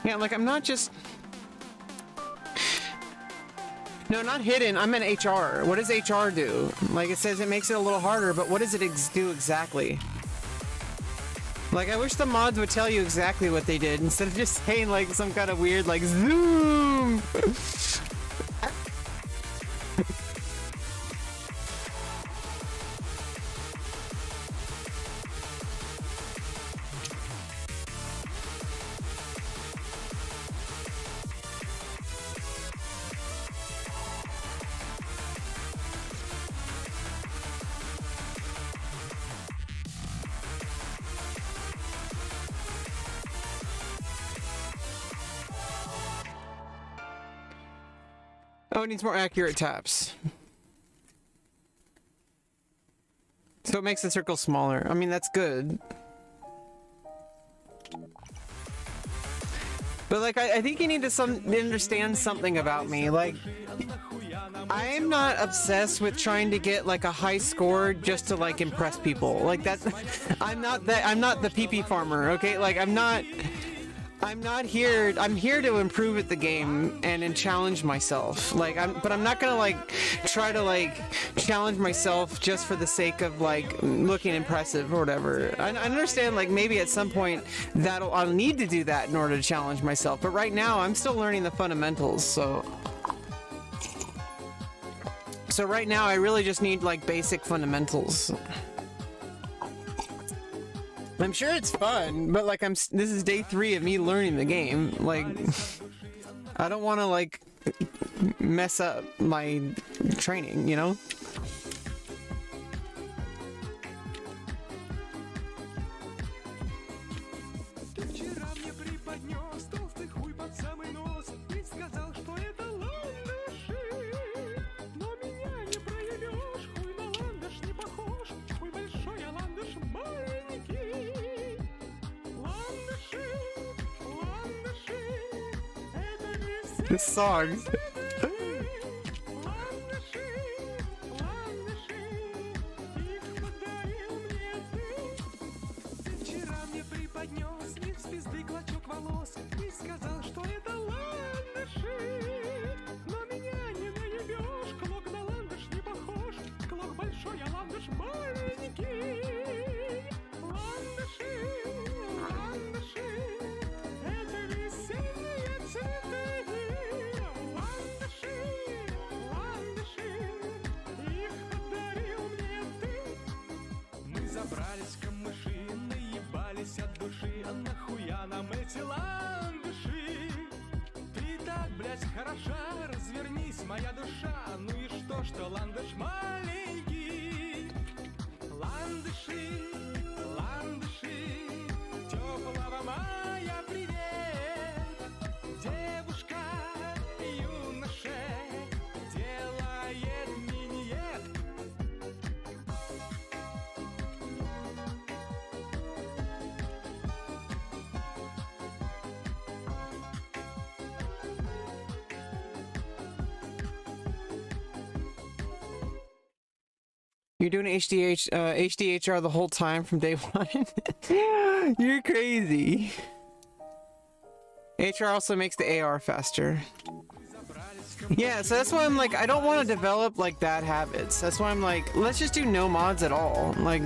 Yeah, like I'm not just... No, not hidden. I'm in HR. What does HR do? Like it says it makes it a little harder, but what does it do exactly? Like I wish the mods would tell you exactly what they did instead of just saying like some kind of weird like zoom. Oh, it needs more accurate taps. So it makes the circle smaller. I mean, that's good. But like, I think you need to understand something about me. Like, I'm not obsessed with trying to get like a high score just to like impress people. Like that's, I'm not the pee-pee farmer, okay? Like I'm not here. I'm here to improve at the game and challenge myself. Like but I'm not gonna like try to like challenge myself just for the sake of like looking impressive or whatever. I understand like maybe at some point I'll need to do that in order to challenge myself. But right now I'm still learning the fundamentals. So right now I really just need like basic fundamentals. I'm sure it's fun, but like this is day 3 of me learning the game. Like, I don't want to like mess up my training, you know? This song. You're doing HDHR the whole time from day 1? You're crazy. HR also makes the AR faster. Yeah, so that's why I'm like, I don't want to develop like bad habits. That's why I'm like, let's just do no mods at all. Like,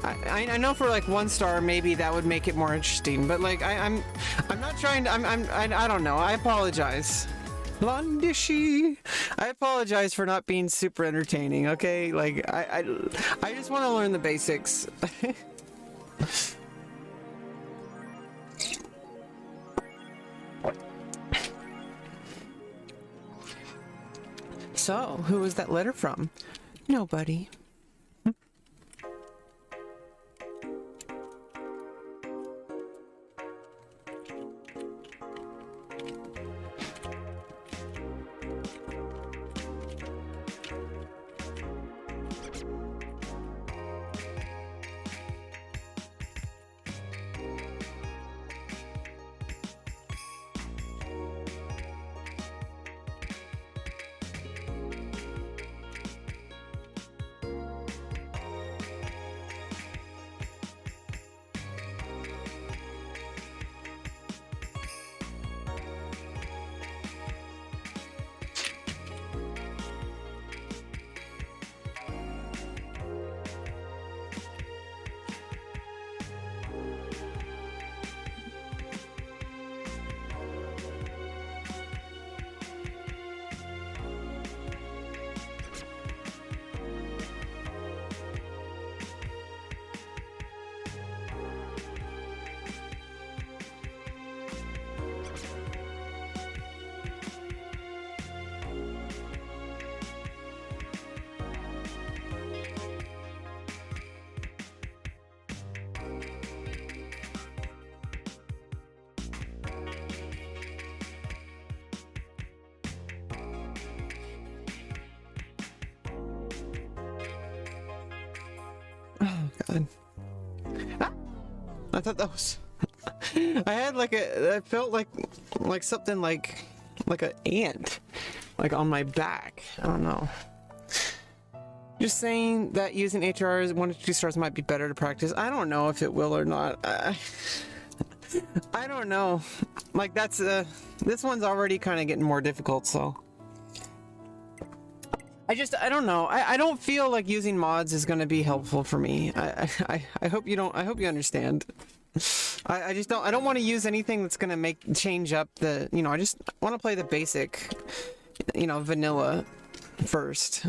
I know for like 1 star maybe that would make it more interesting, but like I'm not trying to. I don't know. I apologize. Blondishy. I apologize for not being super entertaining. Okay, like I just want to learn the basics. So, who was that letter from? Nobody. Oh god. Ah! I thought that was I had like I felt like something like an ant like on my back. I don't know. Just saying that using HRs 1 to 2 stars might be better to practice. I don't know if it will or not. I don't know. Like that's this one's already kind of getting more difficult, so I don't know. I don't feel like using mods is going to be helpful for me. I hope you don't. I hope you understand. I just don't. I don't want to use anything that's going to change up the. You know, I just want to play the basic. You know, vanilla first.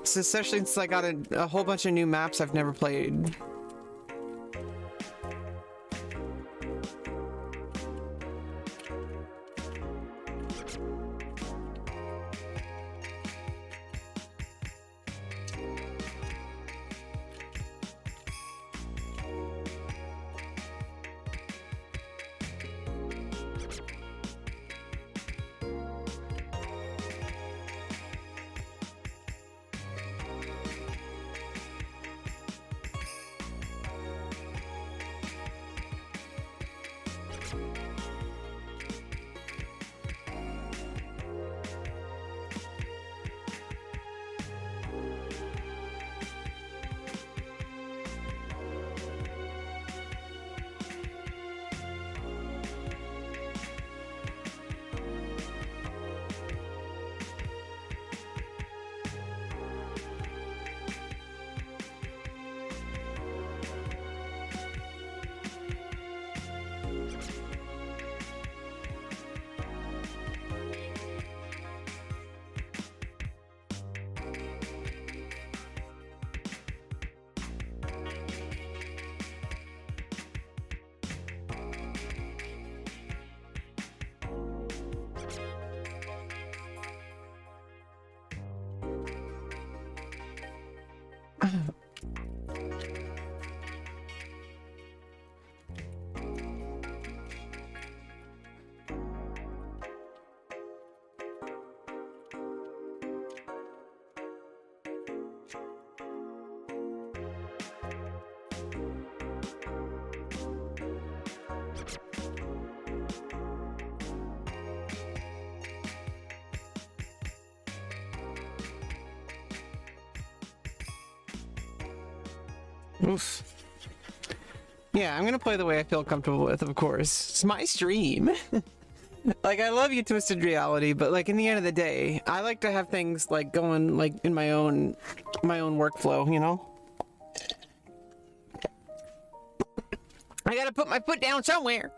So especially since I got a whole bunch of new maps I've never played. Oof. Yeah, I'm gonna play the way I feel comfortable with, of course. It's my stream. Like, I love you, Twisted Reality, but like in the end of the day, I like to have things like going like in my own workflow, you know? I gotta put my foot down somewhere.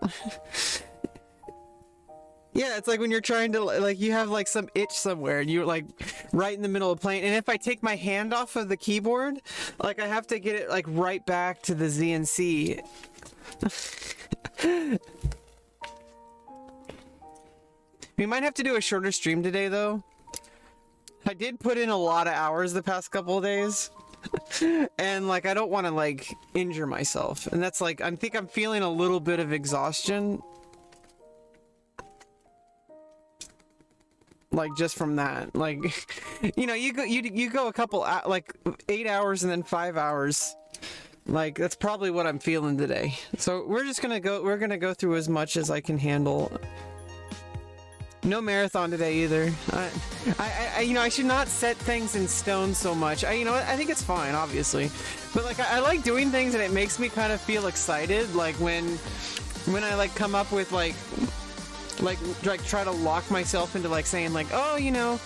Yeah, it's like when you're trying to, like, you have like some itch somewhere and you're like right in the middle of playing, and if I take my hand off of the keyboard, like I have to get it like right back to the Z and C. We might have to do a shorter stream today though. I did put in a lot of hours the past couple of days. And like I don't want to like injure myself, and that's like I think I'm feeling a little bit of exhaustion, like just from that, like you know, you go a couple like 8 hours and then 5 hours, like that's probably what I'm feeling today. So we're gonna go through as much as I can handle. No marathon today either. I you know, I should not set things in stone so much. You know, I think it's fine, obviously, but like I like doing things and it makes me kind of feel excited. Like when I like come up with like try to lock myself into like saying like, oh, you know,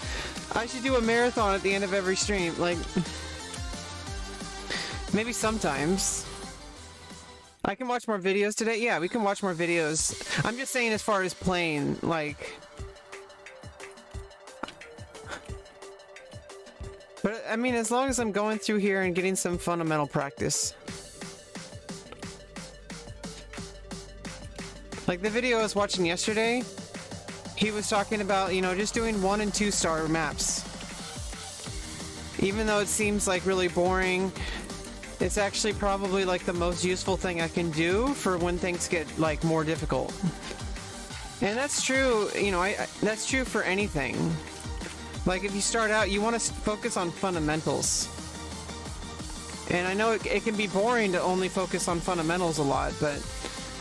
I should do a marathon at the end of every stream. Like maybe sometimes. I can watch more videos today. Yeah, we can watch more videos. I'm just saying as far as playing, like. But I mean, as long as I'm going through here and getting some fundamental practice. Like the video I was watching yesterday, he was talking about, you know, just doing 1 and 2 star maps. Even though it seems like really boring, it's actually probably like the most useful thing I can do for when things get like more difficult. And that's true, you know, that's true for anything. Like if you start out, you want to focus on fundamentals. And I know it can be boring to only focus on fundamentals a lot, but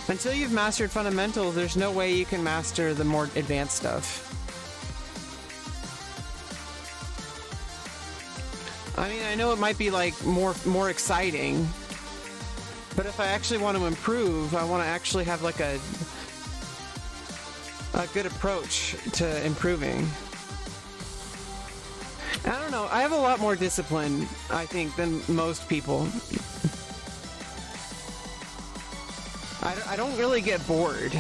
until you've mastered fundamentals, there's no way you can master the more advanced stuff. I mean, I know it might be like more exciting, but if I actually want to improve, I want to actually have like a good approach to improving. I don't know, I have a lot more discipline, I think, than most people. I don't really get bored.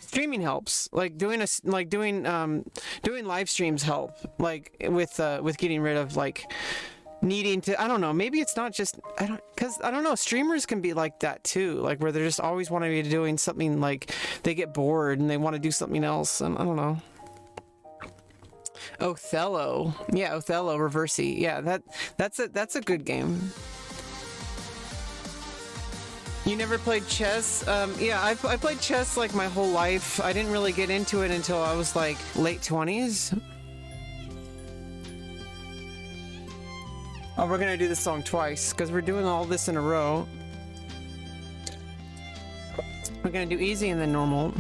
Streaming helps. Like doing live streams help. Like with getting rid of like needing to, I don't know, maybe it's not just, because I don't know, streamers can be like that too, like where they're just always want to be doing something, like they get bored and they want to do something else, and I don't know. Othello. Yeah, Othello, Reversi. Yeah, that's a good game. You never played chess? Yeah, I played chess like my whole life. I didn't really get into it until I was like late 20s. Oh, we're gonna do this song twice because we're doing all this in a row. We're gonna do easy and then normal.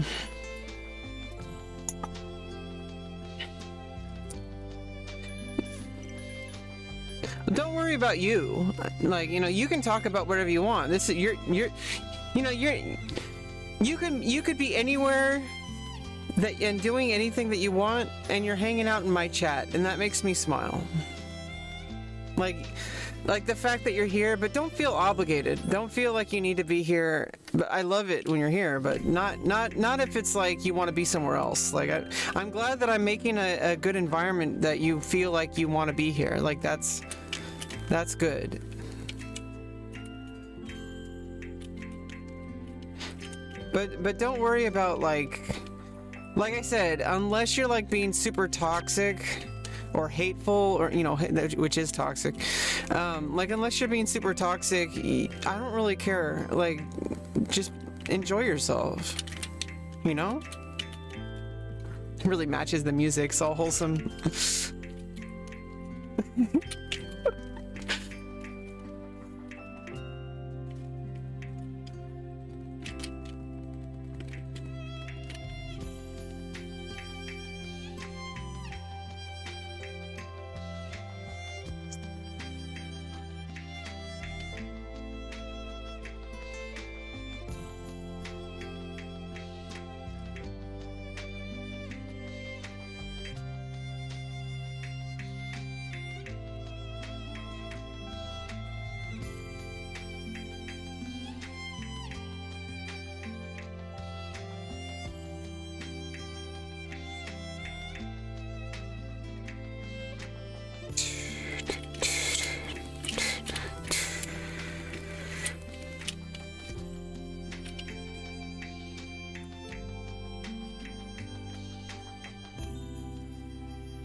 Don't worry about you. Like, you know, you can talk about whatever you want. This is you could be anywhere and doing anything that you want, and you're hanging out in my chat, and that makes me smile. Like the fact that you're here, but don't feel obligated. Don't feel like you need to be here. But I love it when you're here, but not if it's like you want to be somewhere else. Like I'm glad that I'm making a good environment that you feel like you want to be here. Like that's good. But don't worry about like I said, unless you're like being super toxic or hateful, or you know, which is toxic. Like unless you're being super toxic, I don't really care. Like just enjoy yourself. You know? It really matches the music. It's all wholesome.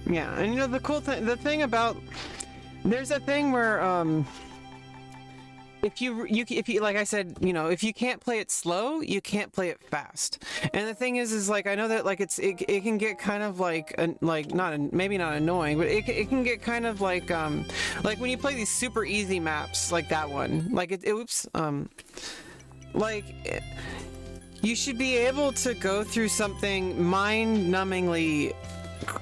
Yeah, and you know the cool thing, there's a thing where if you like I said, you know, if you can't play it slow, you can't play it fast. And the thing is like I know that like it can get kind of like maybe not annoying, but it can get kind of like when you play these super easy maps like that one, like you should be able to go through something mind-numbingly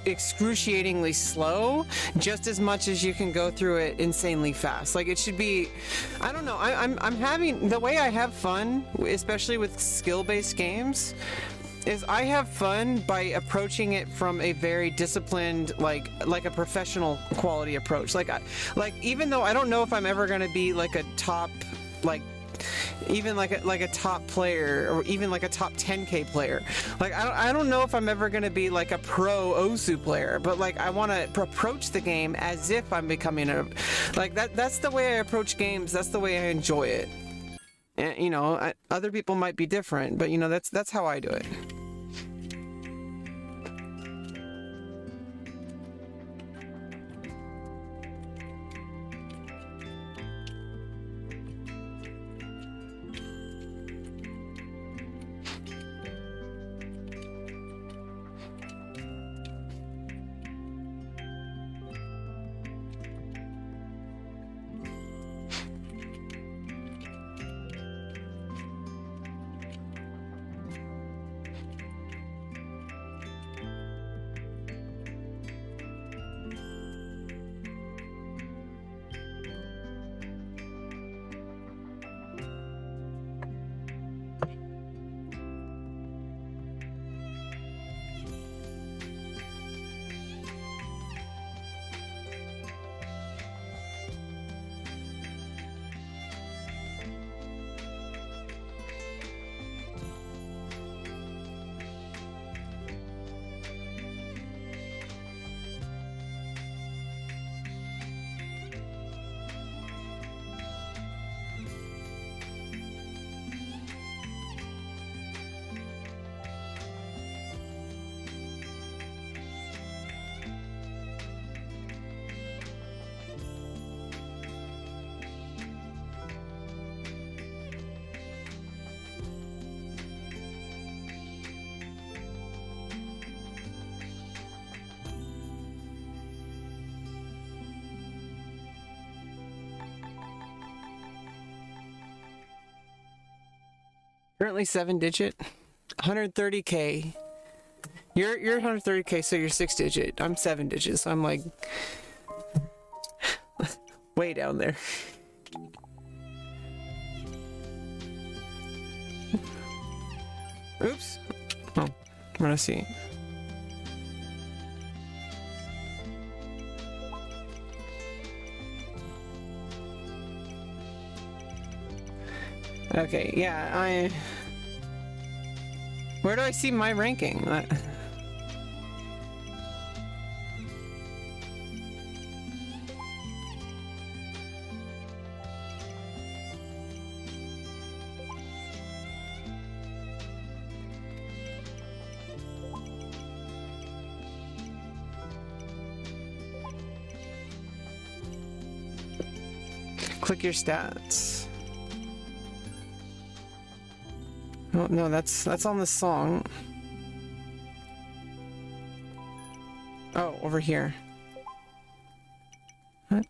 excruciatingly slow just as much as you can go through it insanely fast. Like it should be, I don't know, I'm having the way I have fun, especially with skill-based games, is I have fun by approaching it from a very disciplined, like a professional quality approach. Like even though I don't know if I'm ever going to be like a top, like even like a top player or even like a top 10k player, like I don't know if I'm ever going to be like a pro Osu player, but like I want to approach the game as if I'm becoming that's the way I approach games. That's the way I enjoy it. And you know, other people might be different, but you know, that's how I do it. Currently 7-digit, 130k. You're 130k, so you're 6-digit. I'm 7 digits. So I'm like way down there. Oops. Oh, I'm gonna see. Okay, yeah, where do I see my ranking? Click your stats. Oh, no, that's on the song. Oh, over here. What?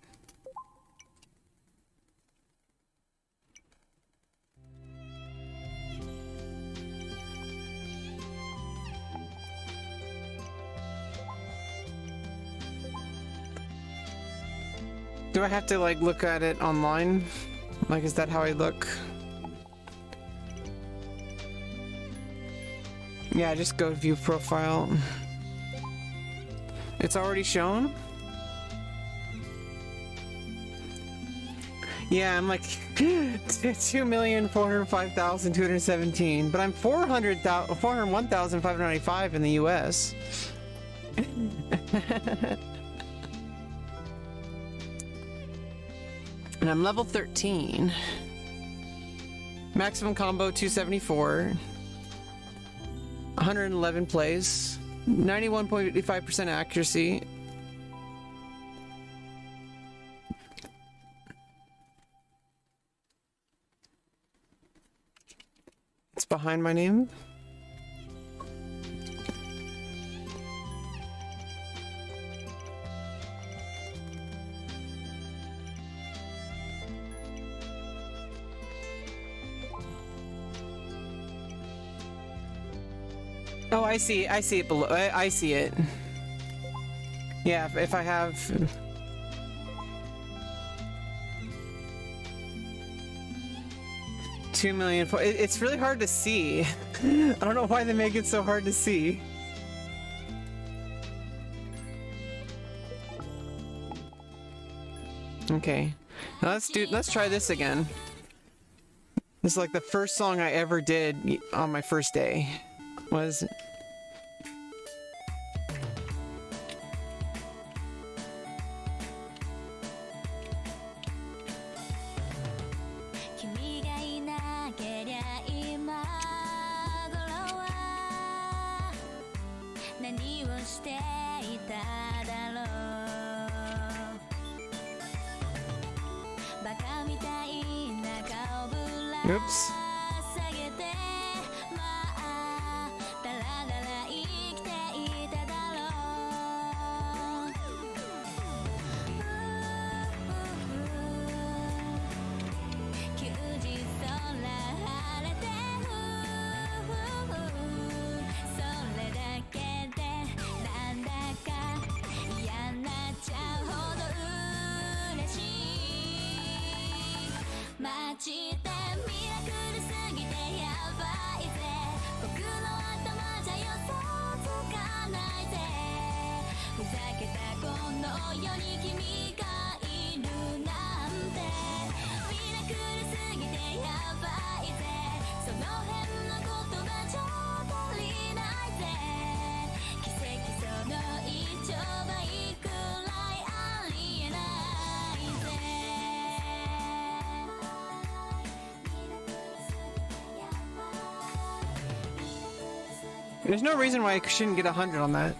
Do I have to like look at it online? Like, is that how I look? Yeah, just go to view profile. It's already shown? Yeah, I'm like 2,405,217, but I'm 401,595 in the US. And I'm level 13. Maximum combo 274. 111 plays, 91.85% accuracy, What's behind my name? Oh, I see it below. I see it. Yeah, if I have... $2 million. It's really hard to see. I don't know why they make it so hard to see. Okay, now let's try this again. This is like the first song I ever did on my first day. Was Oops. There's no reason why I shouldn't get 100 on that.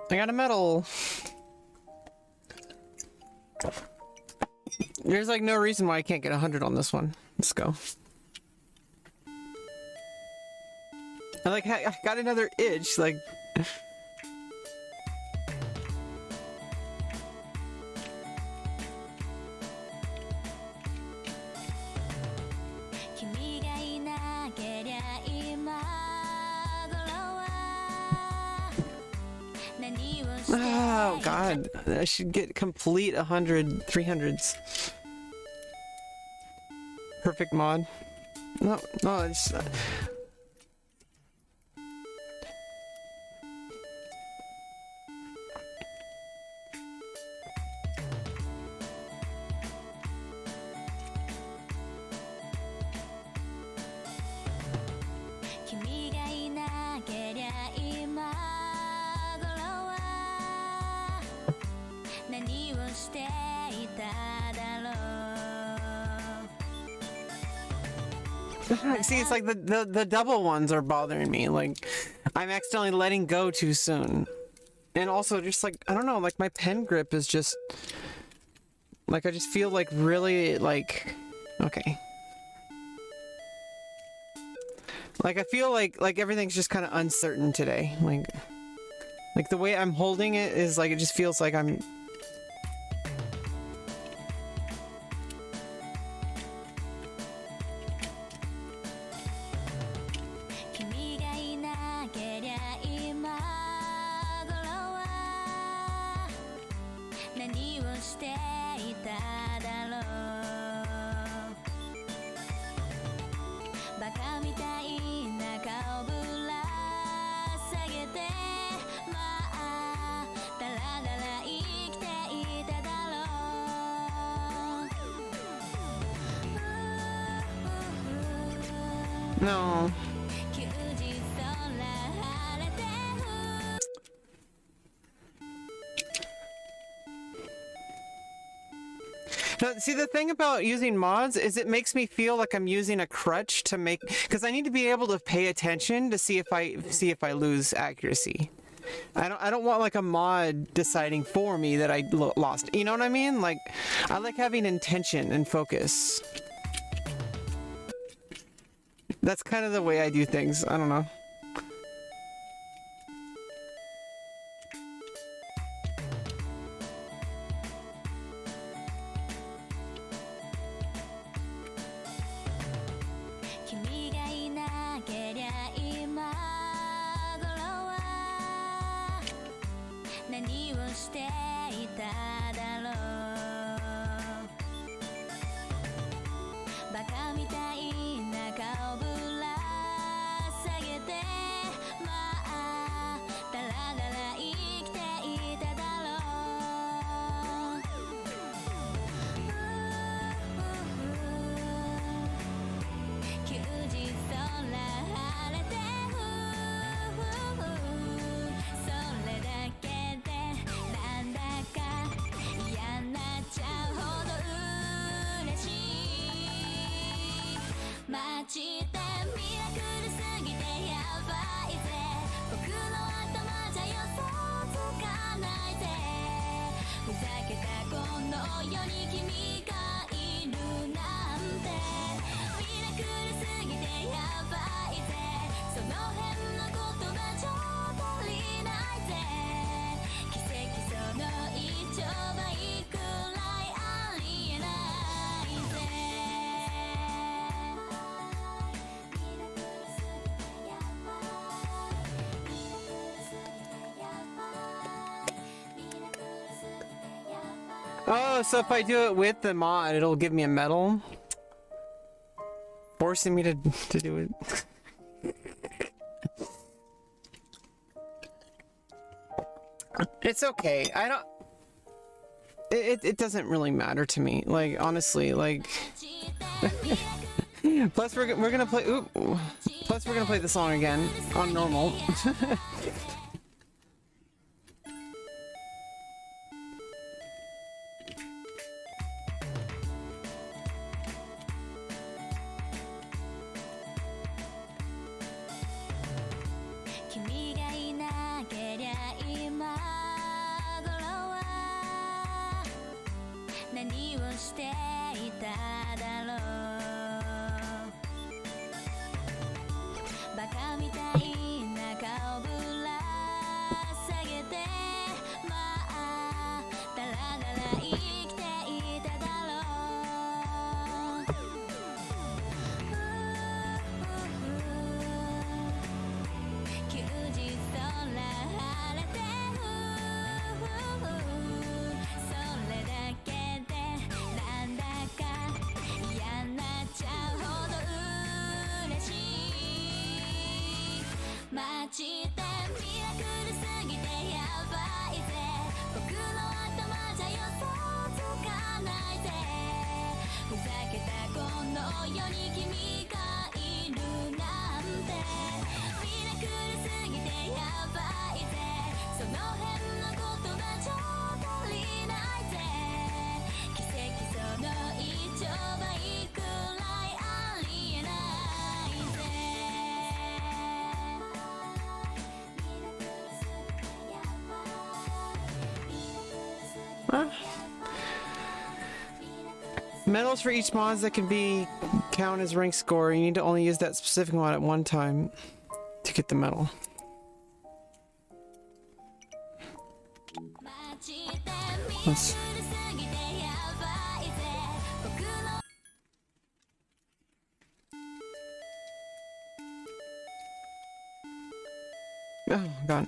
I got a medal. There's like no reason why I can't get 100 on this one. Let's go. I got another itch, like... Oh god, I should get complete 100 300s. Perfect mod. No, it's... See, it's like the double ones are bothering me. Like, I'm accidentally letting go too soon. And also, just like, I don't know, like my pen grip is just... Like, I just feel like really, like... Okay. Like, I feel like everything's just kind of uncertain today. Like the way I'm holding it is like, it just feels like I'm... No. Now, see, the thing about using mods is it makes me feel like I'm using a crutch to make, because I need to be able to pay attention to see if I lose accuracy. I don't want like a mod deciding for me that I lost. You know what I mean? Like, I like having intention and focus. That's kind of the way I do things. I don't know. Oh, so if I do it with the mod, it'll give me a medal? Forcing me to do it. It's okay. I don't... It doesn't really matter to me. Like, honestly, like... Plus, we're gonna play... Oop. Plus, we're gonna play the song again on normal. Medals for each mods that can be count as rank score. You need to only use that specific mod at one time to get the medal. Let's... Oh, God.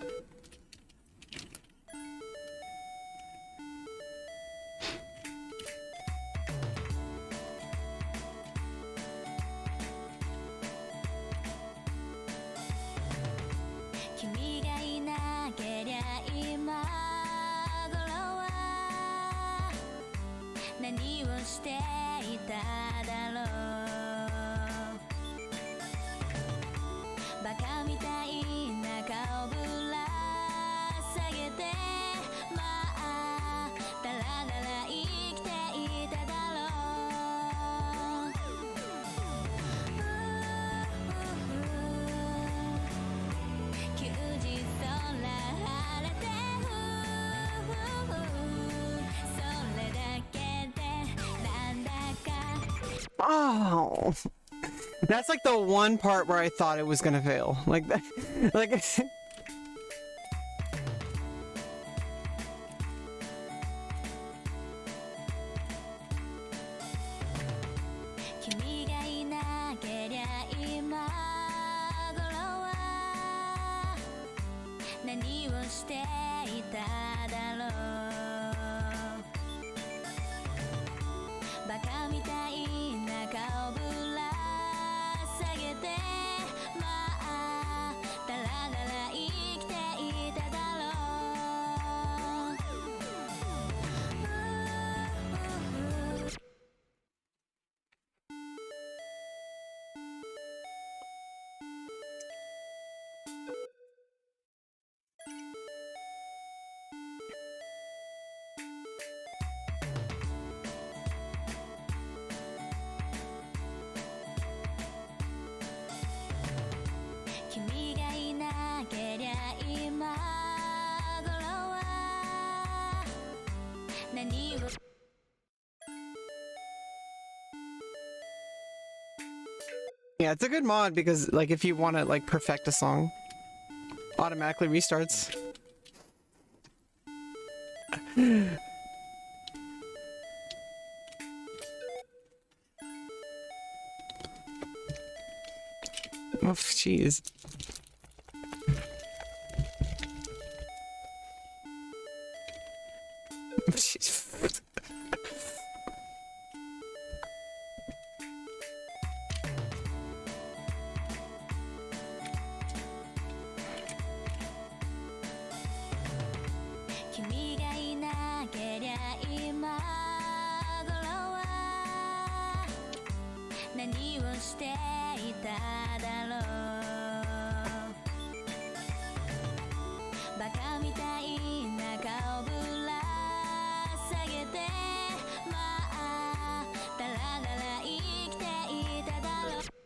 Oh, that's like the one part where I thought it was gonna fail. Like that, like. Yeah, it's a good mod because, like, if you want to, like, perfect a song, automatically restarts. Oh, jeez.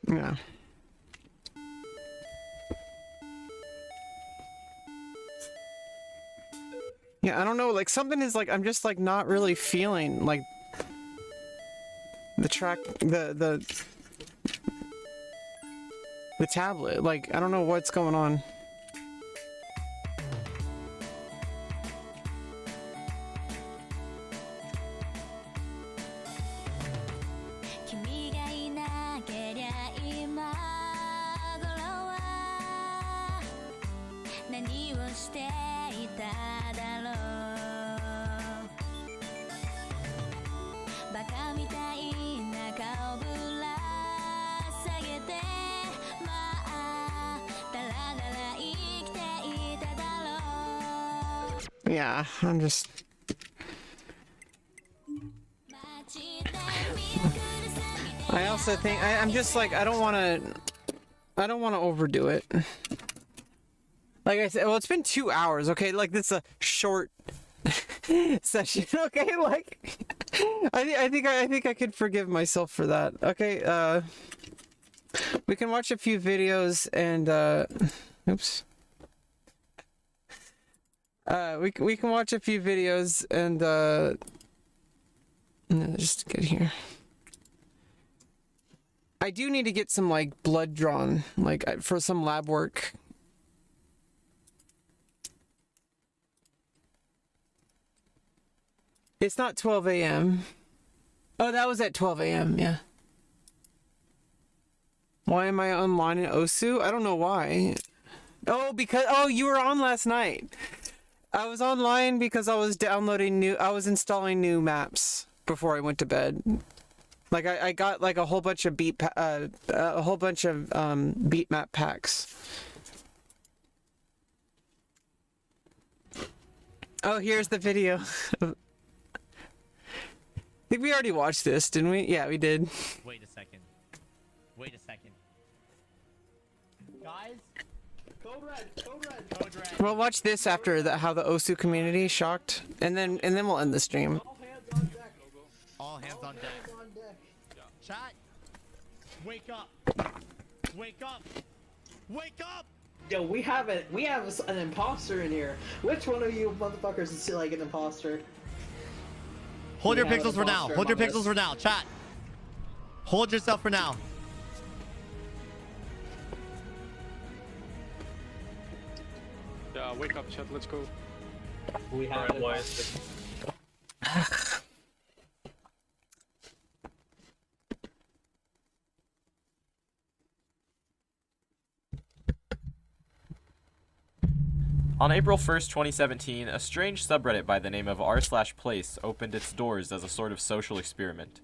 Yeah. Yeah, I don't know, like something is like I'm just like not really feeling like the track the tablet. Like I don't know what's going on. Yeah, I'm just... I also think I'm just like I don't want to overdo it. Like I said, well, it's been 2 hours, okay? Like this is a short session, okay? Like I think I could forgive myself for that. Okay, we can watch a few videos and oops. We can watch a few videos and just get here. I do need to get some like blood drawn, like for some lab work. It's not 12 a.m. Oh, that was at 12 a.m. Yeah. Why am I online in Osu? I don't know why. Oh, because you were on last night. I was online because I was installing new maps before I went to bed. Like I got like a whole bunch of beat map packs. Oh, here's the video. I think we already watched this, didn't we? Yeah, we did. Wait a second. Wait a second. Guys, code red, code red, code red. We'll watch this after how the Osu community shocked, and then we'll end the stream. All hands on deck. All hands on deck. Chat. Wake up. Wake up. Wake up. Yo, we have an imposter in here. Which one of you motherfuckers is like an imposter? Hold your We have pixels an for now. imposter Hold your among pixels us. for now. Chat. Hold yourself for now. Yeah, wake up, chat. Let's go. We have Alright, it. boys. On April 1st, 2017, a strange subreddit by the name of r/place opened its doors as a sort of social experiment.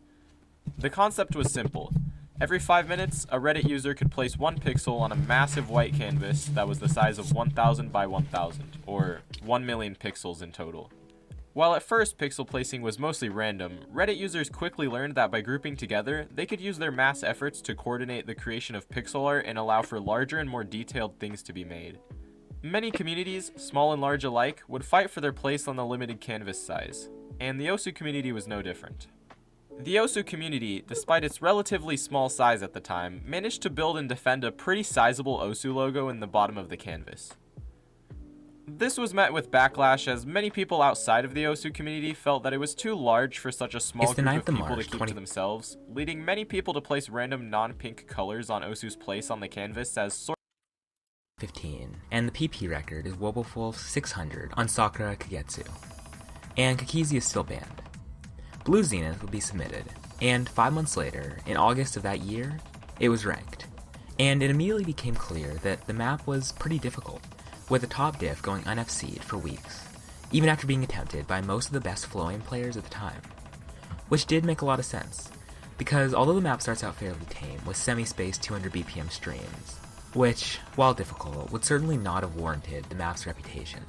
The concept was simple. Every 5 minutes, a Reddit user could place one pixel on a massive white canvas that was the size of 1000 by 1000, or 1 million pixels in total. While at first pixel placing was mostly random, Reddit users quickly learned that by grouping together, they could use their mass efforts to coordinate the creation of pixel art and allow for larger and more detailed things to be made. Many communities, small and large alike, would fight for their place on the limited canvas size, and the Osu community was no different. The Osu community, despite its relatively small size at the time, managed to build and defend a pretty sizable Osu logo in the bottom of the canvas. This was met with backlash as many people outside of the Osu community felt that it was too large for such a small group of people to keep to themselves, leading many people to place random non-pink colors on Osu's place on the canvas as sort 15, and the PP record is Wobbleful 600 on Sakura Kagetsu. And Kakizi is still banned. Blue Zenith would be submitted, and 5 months later, in August of that year, it was ranked. And it immediately became clear that the map was pretty difficult, with the top diff going un-FC'd for weeks, even after being attempted by most of the best flowing players at the time. Which did make a lot of sense, because although the map starts out fairly tame with semi-spaced 200 BPM streams, which, while difficult, would certainly not have warranted the map's reputation.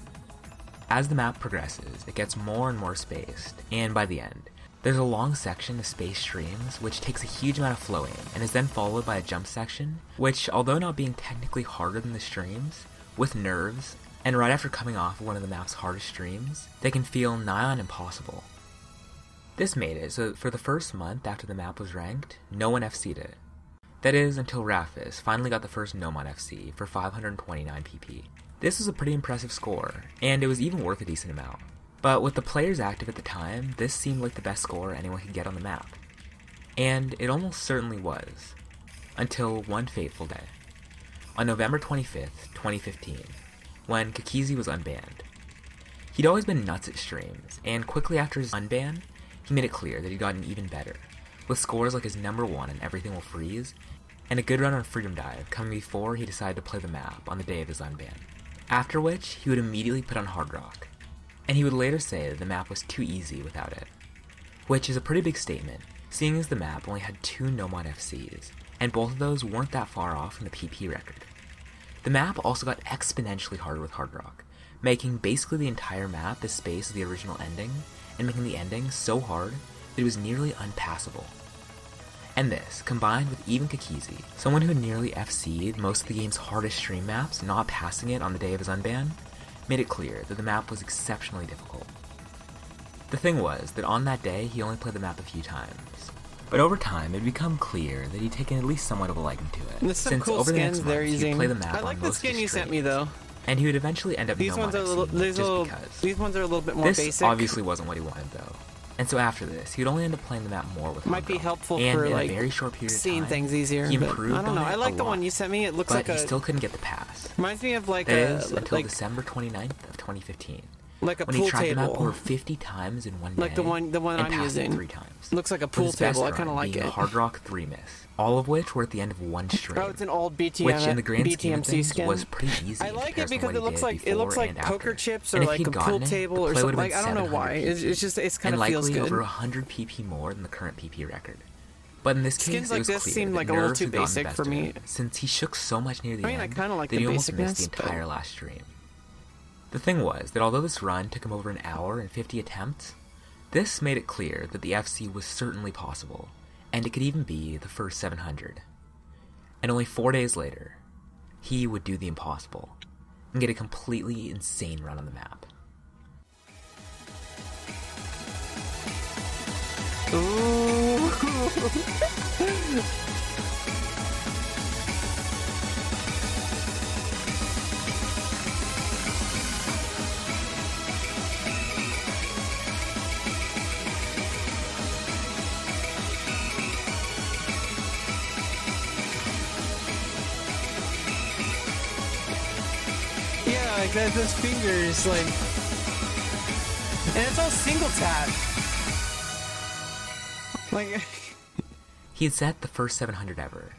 As the map progresses, it gets more and more spaced, and by the end, there's a long section of spaced streams which takes a huge amount of flowing and is then followed by a jump section, which, although not being technically harder than the streams, with nerves, and right after coming off of one of the map's hardest streams, they can feel nigh on impossible. This made it so that for the first month after the map was ranked, no one FC'd it. That is, until Rafis finally got the first Nomon FC for 529 PP. This was a pretty impressive score, and it was even worth a decent amount. But with the players active at the time, this seemed like the best score anyone could get on the map. And it almost certainly was. Until one fateful day. On November 25th, 2015, when Kakizi was unbanned. He'd always been nuts at streams, and quickly after his unban, he made it clear that he'd gotten even better, with scores like his number 1 in Everything Will Freeze, and a good run on Freedom Dive coming before he decided to play the map on the day of his unban. After which, he would immediately put on Hard Rock, and he would later say that the map was too easy without it. Which is a pretty big statement, seeing as the map only had 2 Nomon FCs, and both of those weren't that far off from the PP record. The map also got exponentially harder with Hard Rock, making basically the entire map the space of the original ending, and making the ending so hard that it was nearly unpassable. And this, combined with even Kakizi, someone who had nearly FC'd most of the game's hardest stream maps, not passing it on the day of his unban, made it clear that the map was exceptionally difficult. The thing was that on that day he only played the map a few times, but over time it had become clear that he'd taken at least somewhat of a liking to it, There's some since cool over the skins next they're months he'd using. play the map I on like the most of skin his you sent me streams, though. and he would eventually end up These ones are a little, just because. these ones are a little bit more This basic. obviously wasn't what he wanted though. And so after this, he would only end up playing the map more with Might Hard be Rock. helpful and for in like a very short period of seeing time, things easier. he But improved I don't know. on it I like a the lot, one you sent me. It looks but like he a still couldn't get the pass. reminds me of like That a is until like, December 29th of 2015, like a when pool he tried the map table. over 50 times in one day, Like the one and I'm passed it using. 3 times. Looks like a with pool his best table. I kind of run like being it. a Hard Rock 3 miss, all of which were at the end of one stream. Oh, it's an old BTM, which in the grand scheme of BTMC things skin. was pretty easy. I in like it comparison to because what it he looks did like it looks before like and poker after. chips or And if like he'd a pool gotten it, table the or play something. would've Like I been don't know why. 700 It's just it's kind and of feels likely good. over 100 PP more than the current PP record. But in this case, Skins it like was this clear seem that like a little nerves too had gotten the basic best for of me. him, since he shook so much near the I mean, I end kinda like that the he almost missed the basicness, but- entire last stream. The thing was that although this run took him over an hour and 50 attempts, this made it clear that the FC was certainly possible, and it could even be the first 700. And only 4 days later, he would do the impossible and get a completely insane run on the map. like those fingers, like, and it's all single tap. Like, He had set the first 700 ever,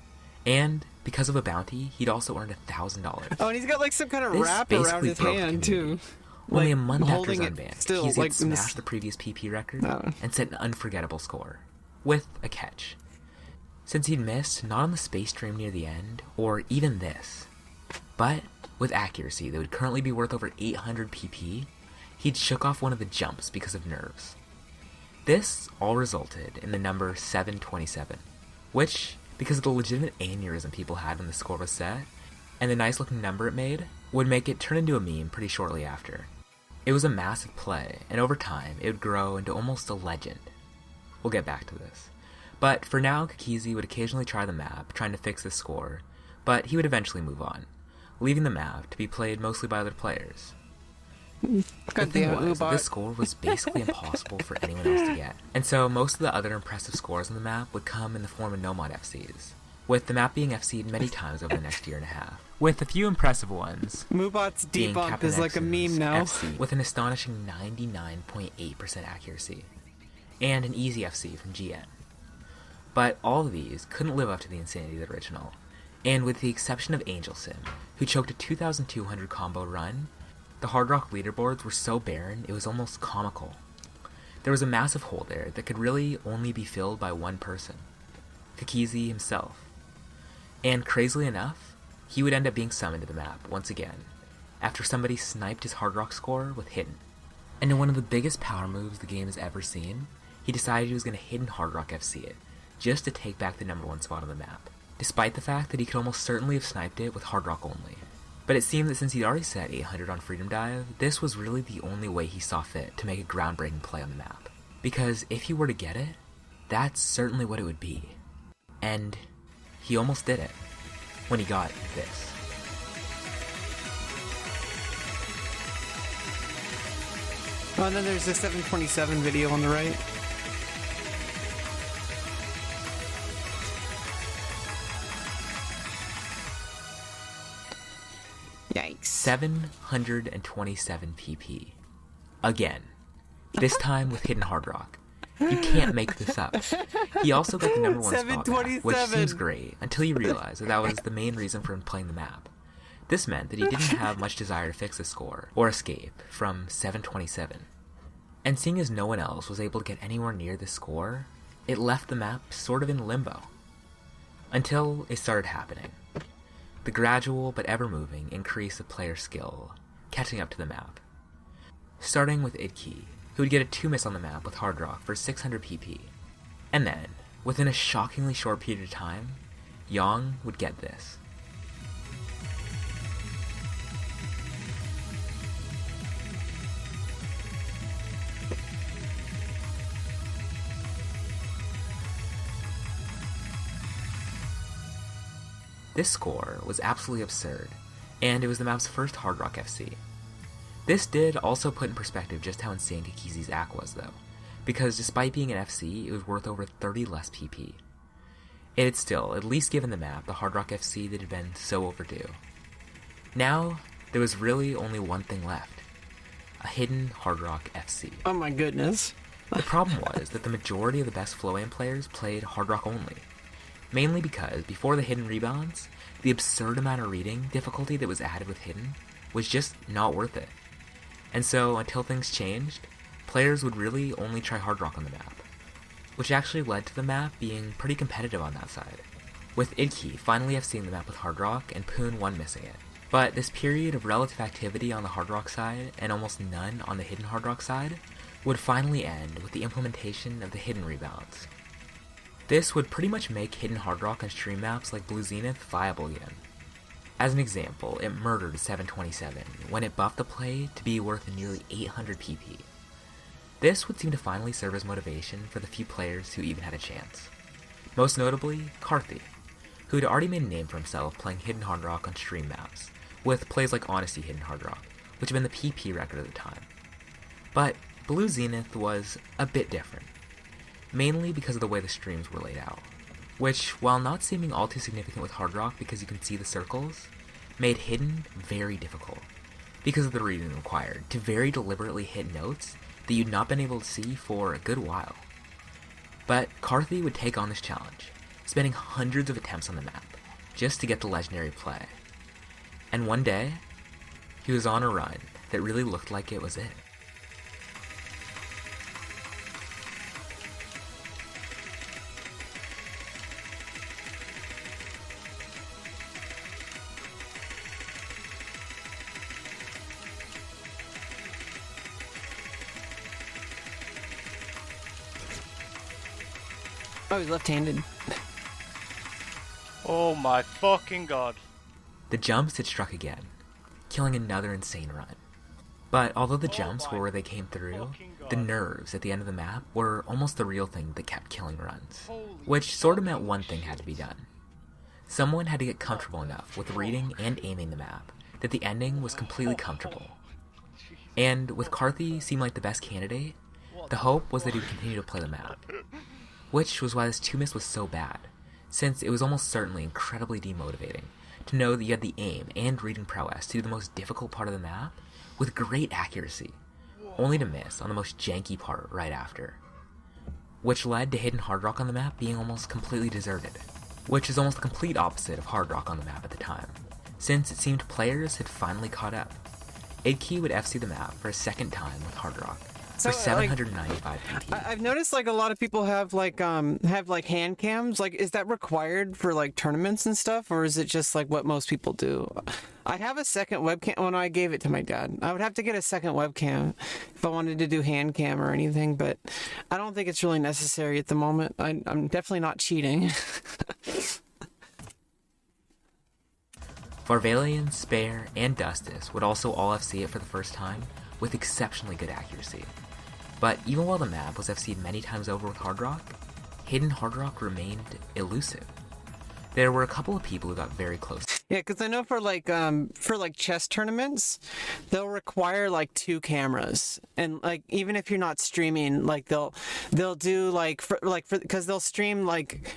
and because of a bounty, he'd also earned $1,000. oh, and he's got like some kind of This wrap around basically his broke the hand community. too. Only Like, a month after his holding it unban, still, Keezy like, had in the smashed the previous PP record No. and set an unforgettable score, with a catch. Since he'd missed not on the space stream near the end, or even this, but with accuracy that would currently be worth over 800 PP, he'd shook off one of the jumps because of nerves. This all resulted in the number 727, which, because of the legitimate aneurysm people had when the score was set, and the nice looking number it made, would make it turn into a meme pretty shortly after. It was a massive play, and over time, it would grow into almost a legend. We'll get back to this. But for now, Keezy would occasionally try the map, trying to fix the score, but he would eventually move on, leaving the map to be played mostly by other players. The thing was, this score was basically impossible for anyone else to get, and so most of the other impressive scores on the map would come in the form of no-mod FCs, with the map being FC'd many times over the next year and a half, with a few impressive ones. Moobot's being debump Captain is like a X's meme now. FC with an astonishing 99.8% accuracy, and an easy FC from GN. But all of these couldn't live up to the insanity of the original, and with the exception of Angelson, who choked a 2,200 combo run, the Hard Rock leaderboards were so barren it was almost comical. There was a massive hole there that could really only be filled by one person, Keezy himself. And crazily enough, he would end up being summoned to the map once again, after somebody sniped his Hard Rock score with Hidden. And in one of the biggest power moves the game has ever seen, he decided he was going to Hidden Hard Rock FC it, just to take back the number one spot on the map, despite the fact that he could almost certainly have sniped it with Hard Rock only. But it seemed that since he'd already set 800 on Freedom Dive, this was really the only way he saw fit to make a groundbreaking play on the map. Because if he were to get it, that's certainly what it would be. And he almost did it, when he got this. Oh, and then there's the 727 video on the right. Yikes. 727 PP. Again. This time with Hidden Hard Rock. You can't make this up. He also got the number one spot back, which seems great, until you realize that was the main reason for him playing the map. This meant that he didn't have much desire to fix the score, or escape, from 727. And seeing as no one else was able to get anywhere near this score, it left the map sort of in limbo. Until it started happening. The gradual but ever-moving increase of player skill, catching up to the map. Starting with Idkey, who would get a 2-miss on the map with Hard Rock for 600 PP. And then, within a shockingly short period of time, Yang would get this. This score was absolutely absurd, and it was the map's first Hard Rock FC. This did also put in perspective just how insane Keezy's act was though, because despite being an FC, it was worth over 30 less PP. It had still at least given the map the Hard Rock FC that had been so overdue. Now, there was really only one thing left. A Hidden Hard Rock FC. Oh my goodness. The problem was that the majority of the best Flow-Am players played Hard Rock only. Mainly because, before the Hidden rebounds, the absurd amount of reading difficulty that was added with Hidden was just not worth it. And so, until things changed, players would really only try Hard Rock on the map, which actually led to the map being pretty competitive on that side, with Idkey finally FCing the map with Hard Rock and Poon 1 missing it. But this period of relative activity on the Hard Rock side, and almost none on the Hidden Hard Rock side, would finally end with the implementation of the Hidden rebounds. This would pretty much make Hidden Hard Rock on stream maps like Blue Zenith viable again. As an example, it murdered 727 when it buffed the play to be worth nearly 800 PP. This would seem to finally serve as motivation for the few players who even had a chance. Most notably, Karthi, who had already made a name for himself playing Hidden Hard Rock on stream maps, with plays like Honesty Hidden Hard Rock, which had been the PP record at the time. But Blue Zenith was a bit different, mainly because of the way the streams were laid out, which, while not seeming all too significant with Hard Rock because you can see the circles, made Hidden very difficult, because of the reading required to very deliberately hit notes that you'd not been able to see for a good while. But Carthy would take on this challenge, spending hundreds of attempts on the map just to get the legendary play. And one day, he was on a run that really looked like it was it. Oh, he's left-handed. Oh my fucking god. The jumps had struck again, killing another insane run. But although the jumps were where they came through, the nerves at the end of the map were almost the real thing that kept killing runs. Which sort of meant one thing had to be done. Someone had to get comfortable enough with reading and aiming the map that the ending was completely comfortable. And with Carthy seemed like the best candidate, the hope was that he'd continue to play the map. Which was why this 2-miss was so bad, since it was almost certainly incredibly demotivating to know that you had the aim and reading prowess to do the most difficult part of the map with great accuracy, only to miss on the most janky part right after. Which led to Hidden Hard Rock on the map being almost completely deserted, which is almost the complete opposite of Hard Rock on the map at the time, since it seemed players had finally caught up. Idkey would FC the map for a second time with Hard Rock, for 795 PT. I've noticed like a lot of people have like hand cams. Like, is that required for like tournaments and stuff, or is it just like what most people do? I have a second webcam. When I gave it to my dad, I would have to get a second webcam if I wanted to do hand cam or anything, but I don't think it's really necessary at the moment. I'm definitely not cheating. Varvalian, Spare, and Dustus would also all FC it for the first time with exceptionally good accuracy. But even while the map was FC'd many times over with Hard Rock, Hidden Hard Rock remained elusive. There were a couple of people who got very close. Yeah, because I know for like chess tournaments, they'll require like 2 cameras, and like even if you're not streaming, like they'll do like because they'll stream like.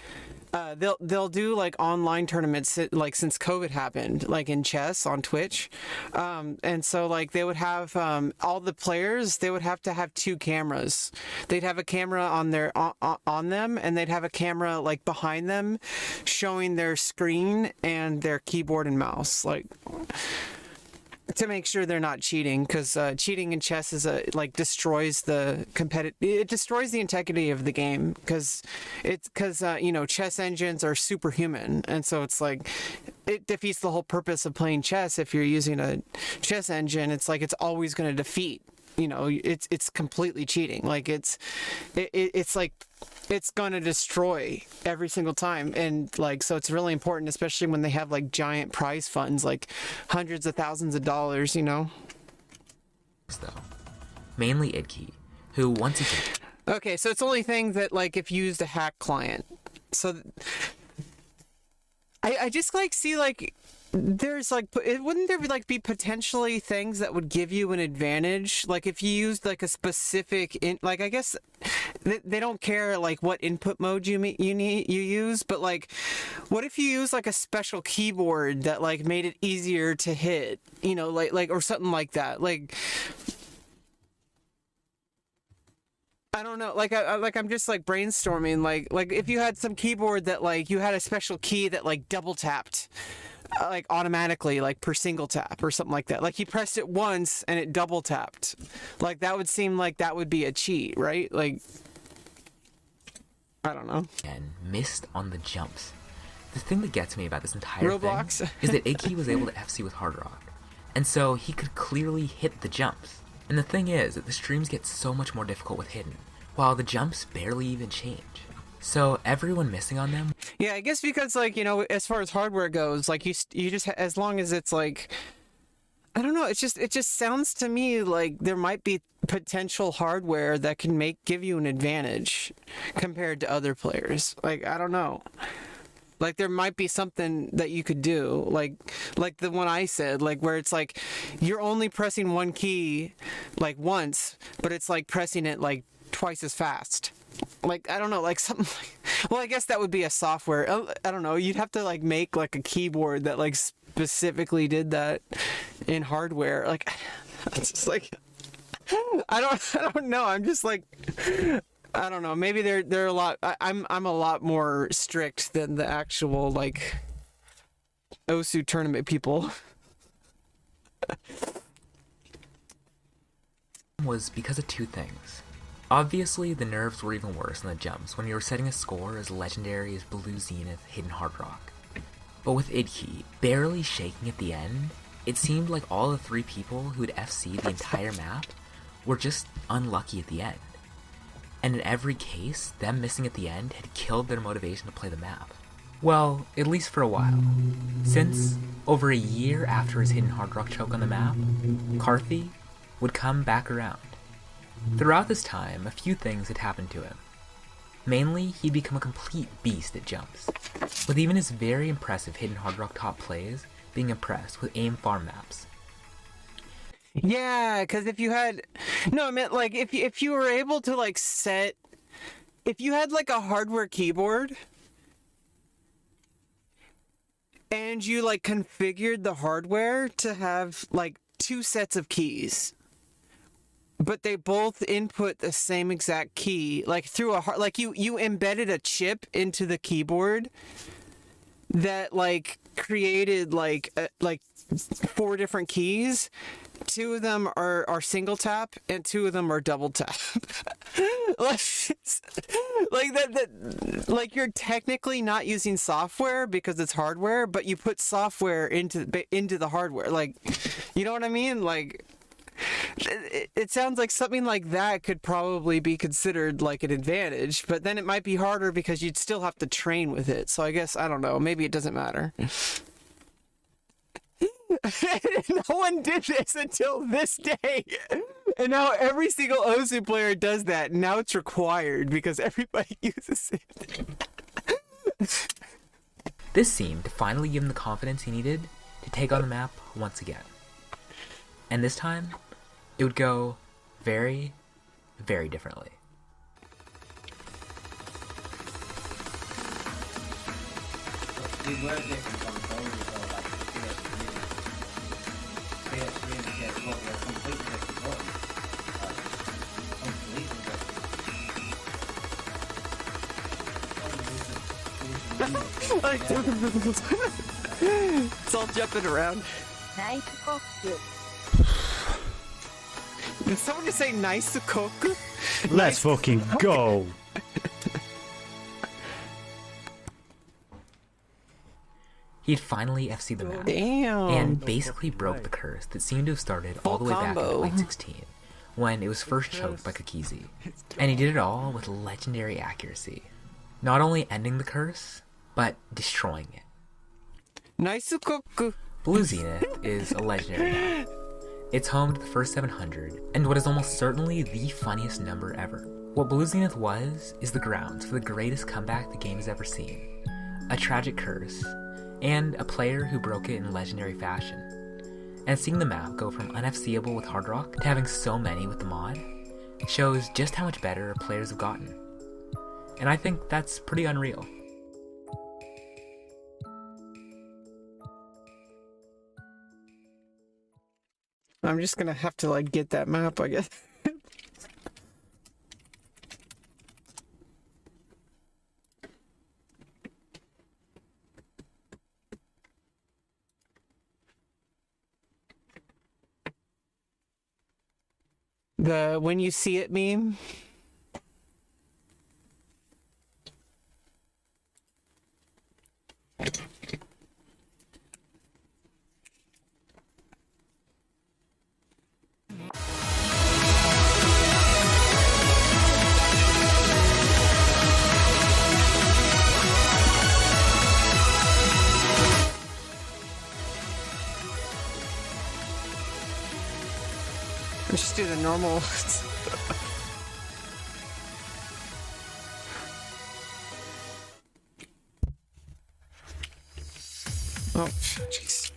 They'll do like online tournaments like since COVID happened, like in chess on Twitch, and so like they would have all the players, they would have to have 2 cameras. They'd have a camera on their on them, and they'd have a camera like behind them, showing their screen and their keyboard and mouse, like to make sure they're not cheating, because cheating in chess is destroys the it destroys the integrity of the game, because chess engines are superhuman, and so it's like it defeats the whole purpose of playing chess. If you're using a chess engine, it's like it's always going to defeat. It's completely cheating. Like it's like it's going to destroy every single time, and like so it's really important, especially when they have like giant prize funds, like hundreds of thousands of dollars. Though, mainly Idkey, who once again. Okay, so it's only thing that like if you used a hack client. So I just like see like. There's like, wouldn't there be potentially things that would give you an advantage? Like if you used like a specific, like I guess they don't care like what input mode you use, but like, what if you use like a special keyboard that like made it easier to hit, like or something like that, like. I don't know, like I'm just like brainstorming, like if you had some keyboard that like you had a special key that like double tapped. Like automatically, like per single tap or something like that. Like you pressed it once and it double tapped. Like that would seem like that would be a cheat, right? Like, I don't know. And missed on the jumps. The thing that gets me about this entire Roblox thing is that Idkey was able to FC with Hard Rock, and so he could clearly hit the jumps. And the thing is that the streams get so much more difficult with Hidden, while the jumps barely even change. So everyone missing on them. Yeah, I guess because like as far as hardware goes, like you just as long as it's like, I don't know, it just sounds to me like there might be potential hardware that can give you an advantage compared to other players. Like I don't know. Like there might be something that you could do, like the one I said, like where it's like you're only pressing one key like once, but it's like pressing it like twice as fast. Like I don't know, like something Well, I guess that would be a software. I don't know. You'd have to like make like a keyboard that like specifically did that in hardware. Like, it's just like I don't know. I'm just like I don't know. Maybe they're a lot. I'm a lot more strict than the actual like OSU tournament people. Was because of two things. Obviously, the nerves were even worse than the jumps when you were setting a score as legendary as Blue Zenith Hidden Hard Rock. But with Idkey barely shaking at the end, it seemed like all the three people who had FC'd the entire map were just unlucky at the end. And in every case, them missing at the end had killed their motivation to play the map. Well, at least for a while. Since, over a year after his Hidden Hard Rock choke on the map, Karthi would come back around. Throughout this time, a few things had happened to him. Mainly, he'd become a complete beast at jumps, with even his very impressive Hidden Hard Rock top plays being impressed with aim farm maps. Yeah, because if you had, no, I meant like if you were able to like set, if you had like a hardware keyboard, and you like configured the hardware to have like two sets of keys, but they both input the same exact key, like through like you embedded a chip into the keyboard that like created like four different keys. Two of them are single tap and two of them are double tap. like that like you're technically not using software because it's hardware, but you put software into the hardware. Like, you know what I mean? Like, it sounds like something like that could probably be considered like an advantage, but then it might be harder because you'd still have to train with it. So I guess, I don't know, maybe it doesn't matter. No one did this until this day. And now every single OSU player does that. Now it's required because everybody uses it. This seemed to finally give him the confidence he needed to take on the map once again. And this time, it would go very, very differently. It's all jumping around. Did someone just say nice to cook? Let's fucking go. He'd finally FC'd the map. Damn. And basically broke the curse that seemed to have started all the way back in Elite 16, when it was first choked by Kakizi. And he did it all with legendary accuracy. Not only ending the curse, but destroying it. Nice to cook. Blue Zenith is a legendary map. It's home to the first 700, and what is almost certainly the funniest number ever. What Blue Zenith was, is the grounds for the greatest comeback the game has ever seen. A tragic curse, and a player who broke it in legendary fashion. And seeing the map go from unFCable with Hard Rock to having so many with the mod shows just how much better players have gotten. And I think that's pretty unreal. I'm just gonna have to like get that map, I guess. The when you see it meme. Let's just do the normal. Oh, jeez.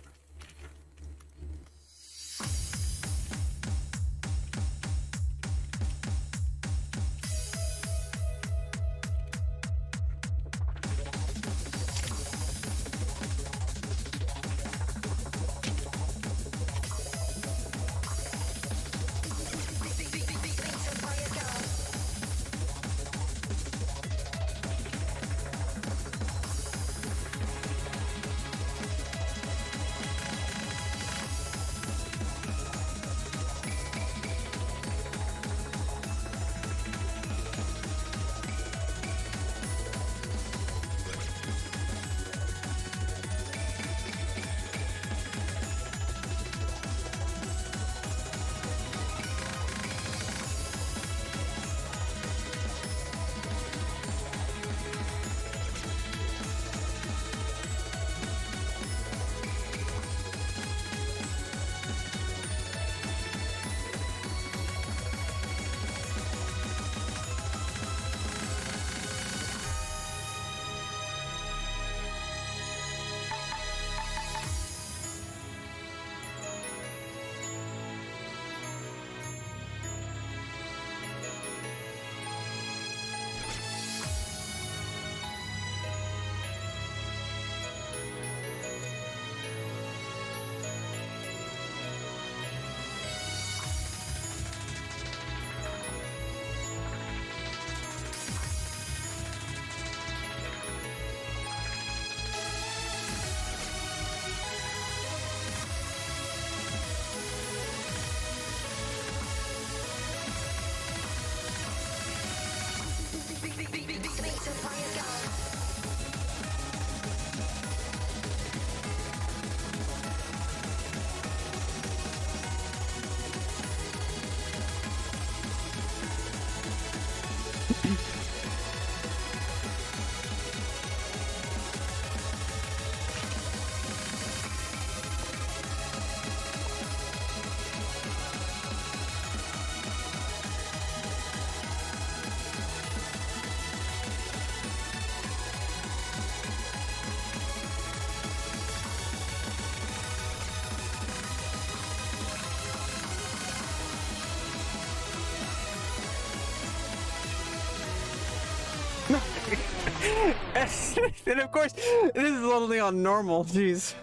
And of course, this is only on normal. Jeez.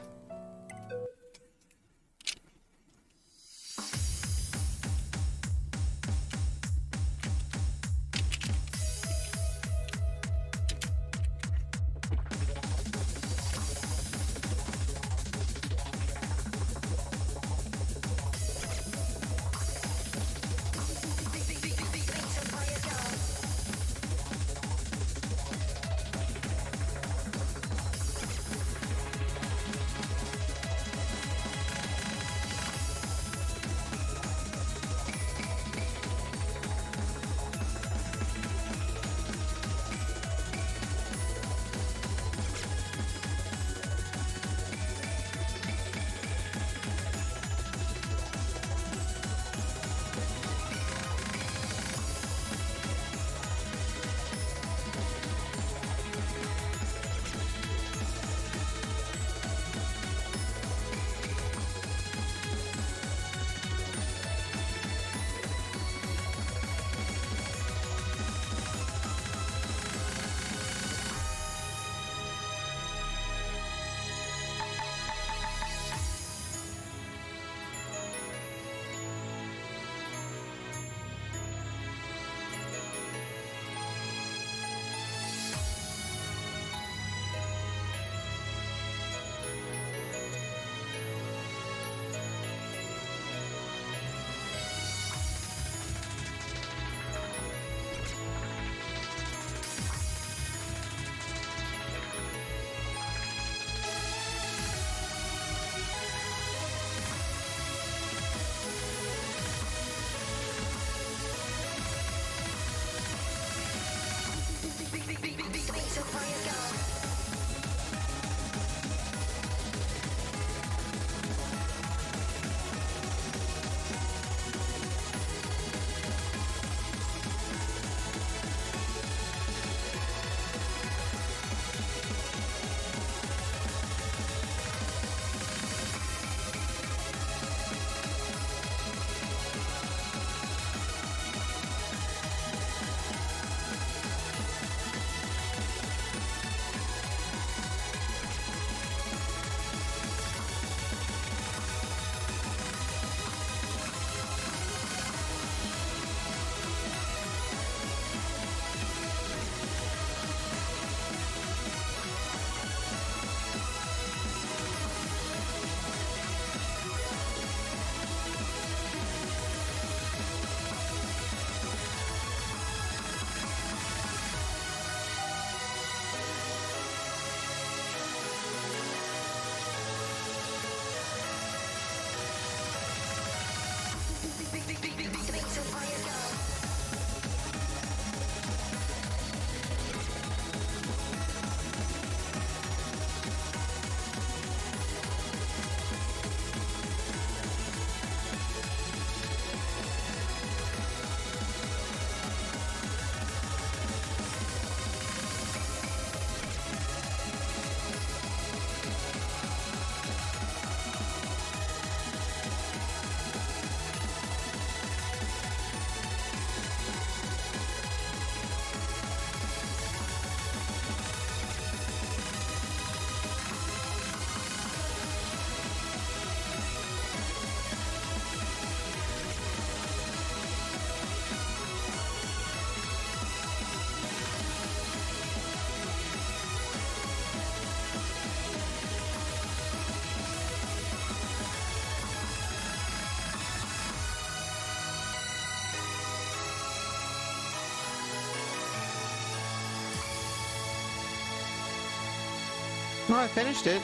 No, I finished it.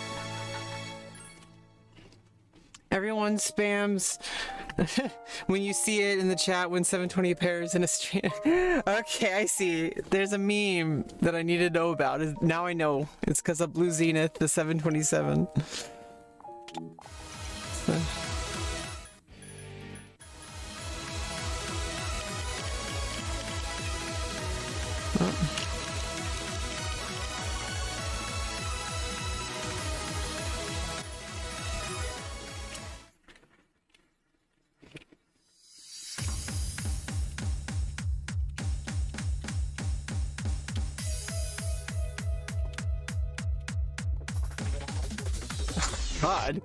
Everyone spams when you see it in the chat when 720 appears in a stream. Okay, I see. There's a meme that I need to know about. Now I know. It's because of Blue Zenith, the 727. So. Oh. God.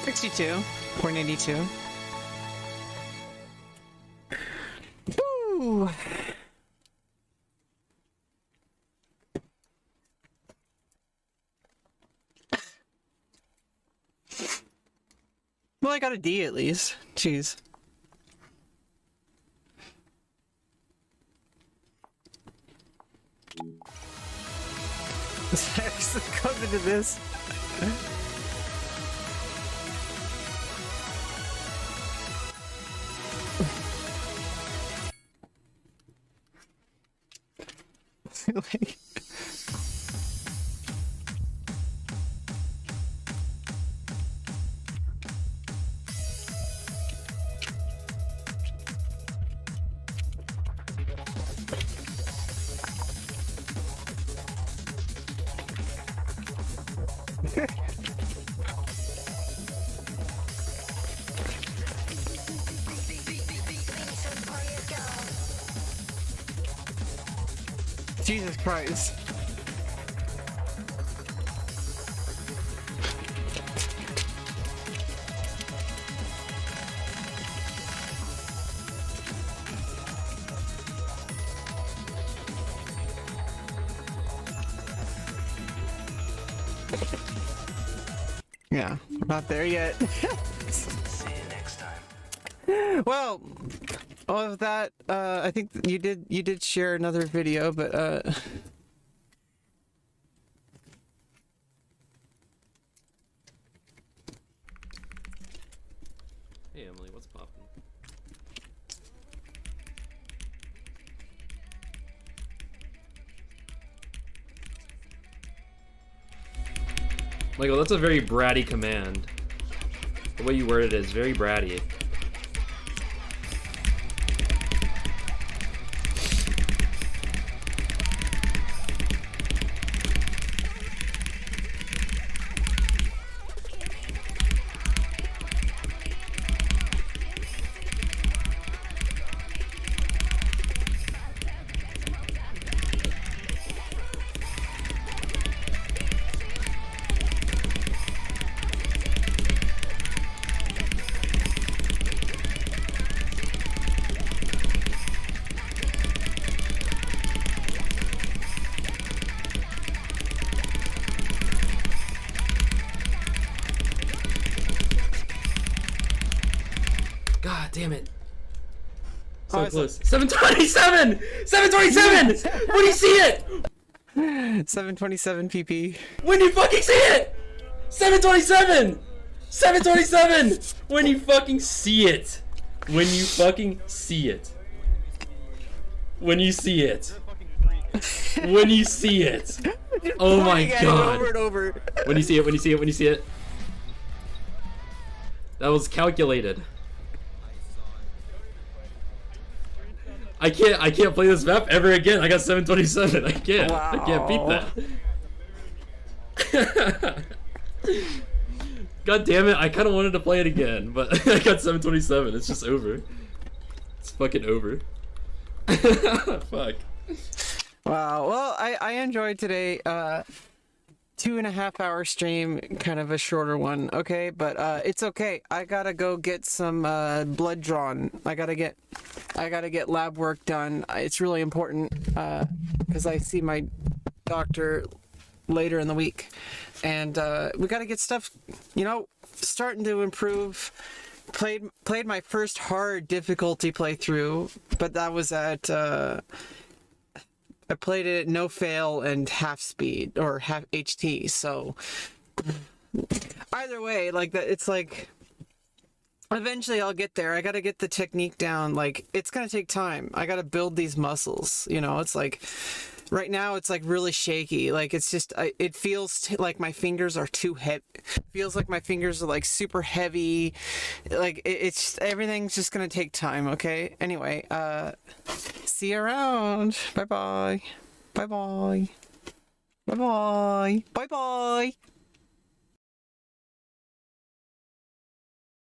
62.82. Woo! Well, I got a D at least. Jeez. Comes into this. Like... Jesus Christ. Yeah, not there yet. See you next time. Well, all of that, I think you did share another video, but Hey Emily, what's poppin'? Michael, that's a very bratty command. The way you worded it is very bratty. God damn it. So close. 727! 727! When you see it! 727 PP. When you fucking see it! 727! 727! When you fucking see it! When you fucking see it. When you see it. When you see it. Oh my god. Over and over. When you see it, when you see it, when you see it. That was calculated. I can't play this map ever again. I got 727. I can't. Wow. I can't beat that. God damn it. I kind of wanted to play it again, but I got 727. It's just over. It's fucking over. Fuck. Wow. Well, I enjoyed today. 2.5 hour stream, kind of a shorter one, okay, but it's okay. I gotta go get some blood drawn. I gotta get lab work done. It's really important because I see my doctor later in the week, and we gotta get stuff, you know, starting to improve. Played my first hard difficulty playthrough, but that was at I played it at no fail and half speed or half HT, so either way, like that, it's like eventually I'll get there. I gotta get the technique down. Like, it's gonna take time. I gotta build these muscles, you know. It's like right now it's like really shaky. Like, it's just it feels like my fingers are too heavy. Feels like my fingers are like super heavy. Like it's everything's just gonna take time. Okay, anyway, see you around. Bye bye. Bye bye. Bye bye. Bye bye.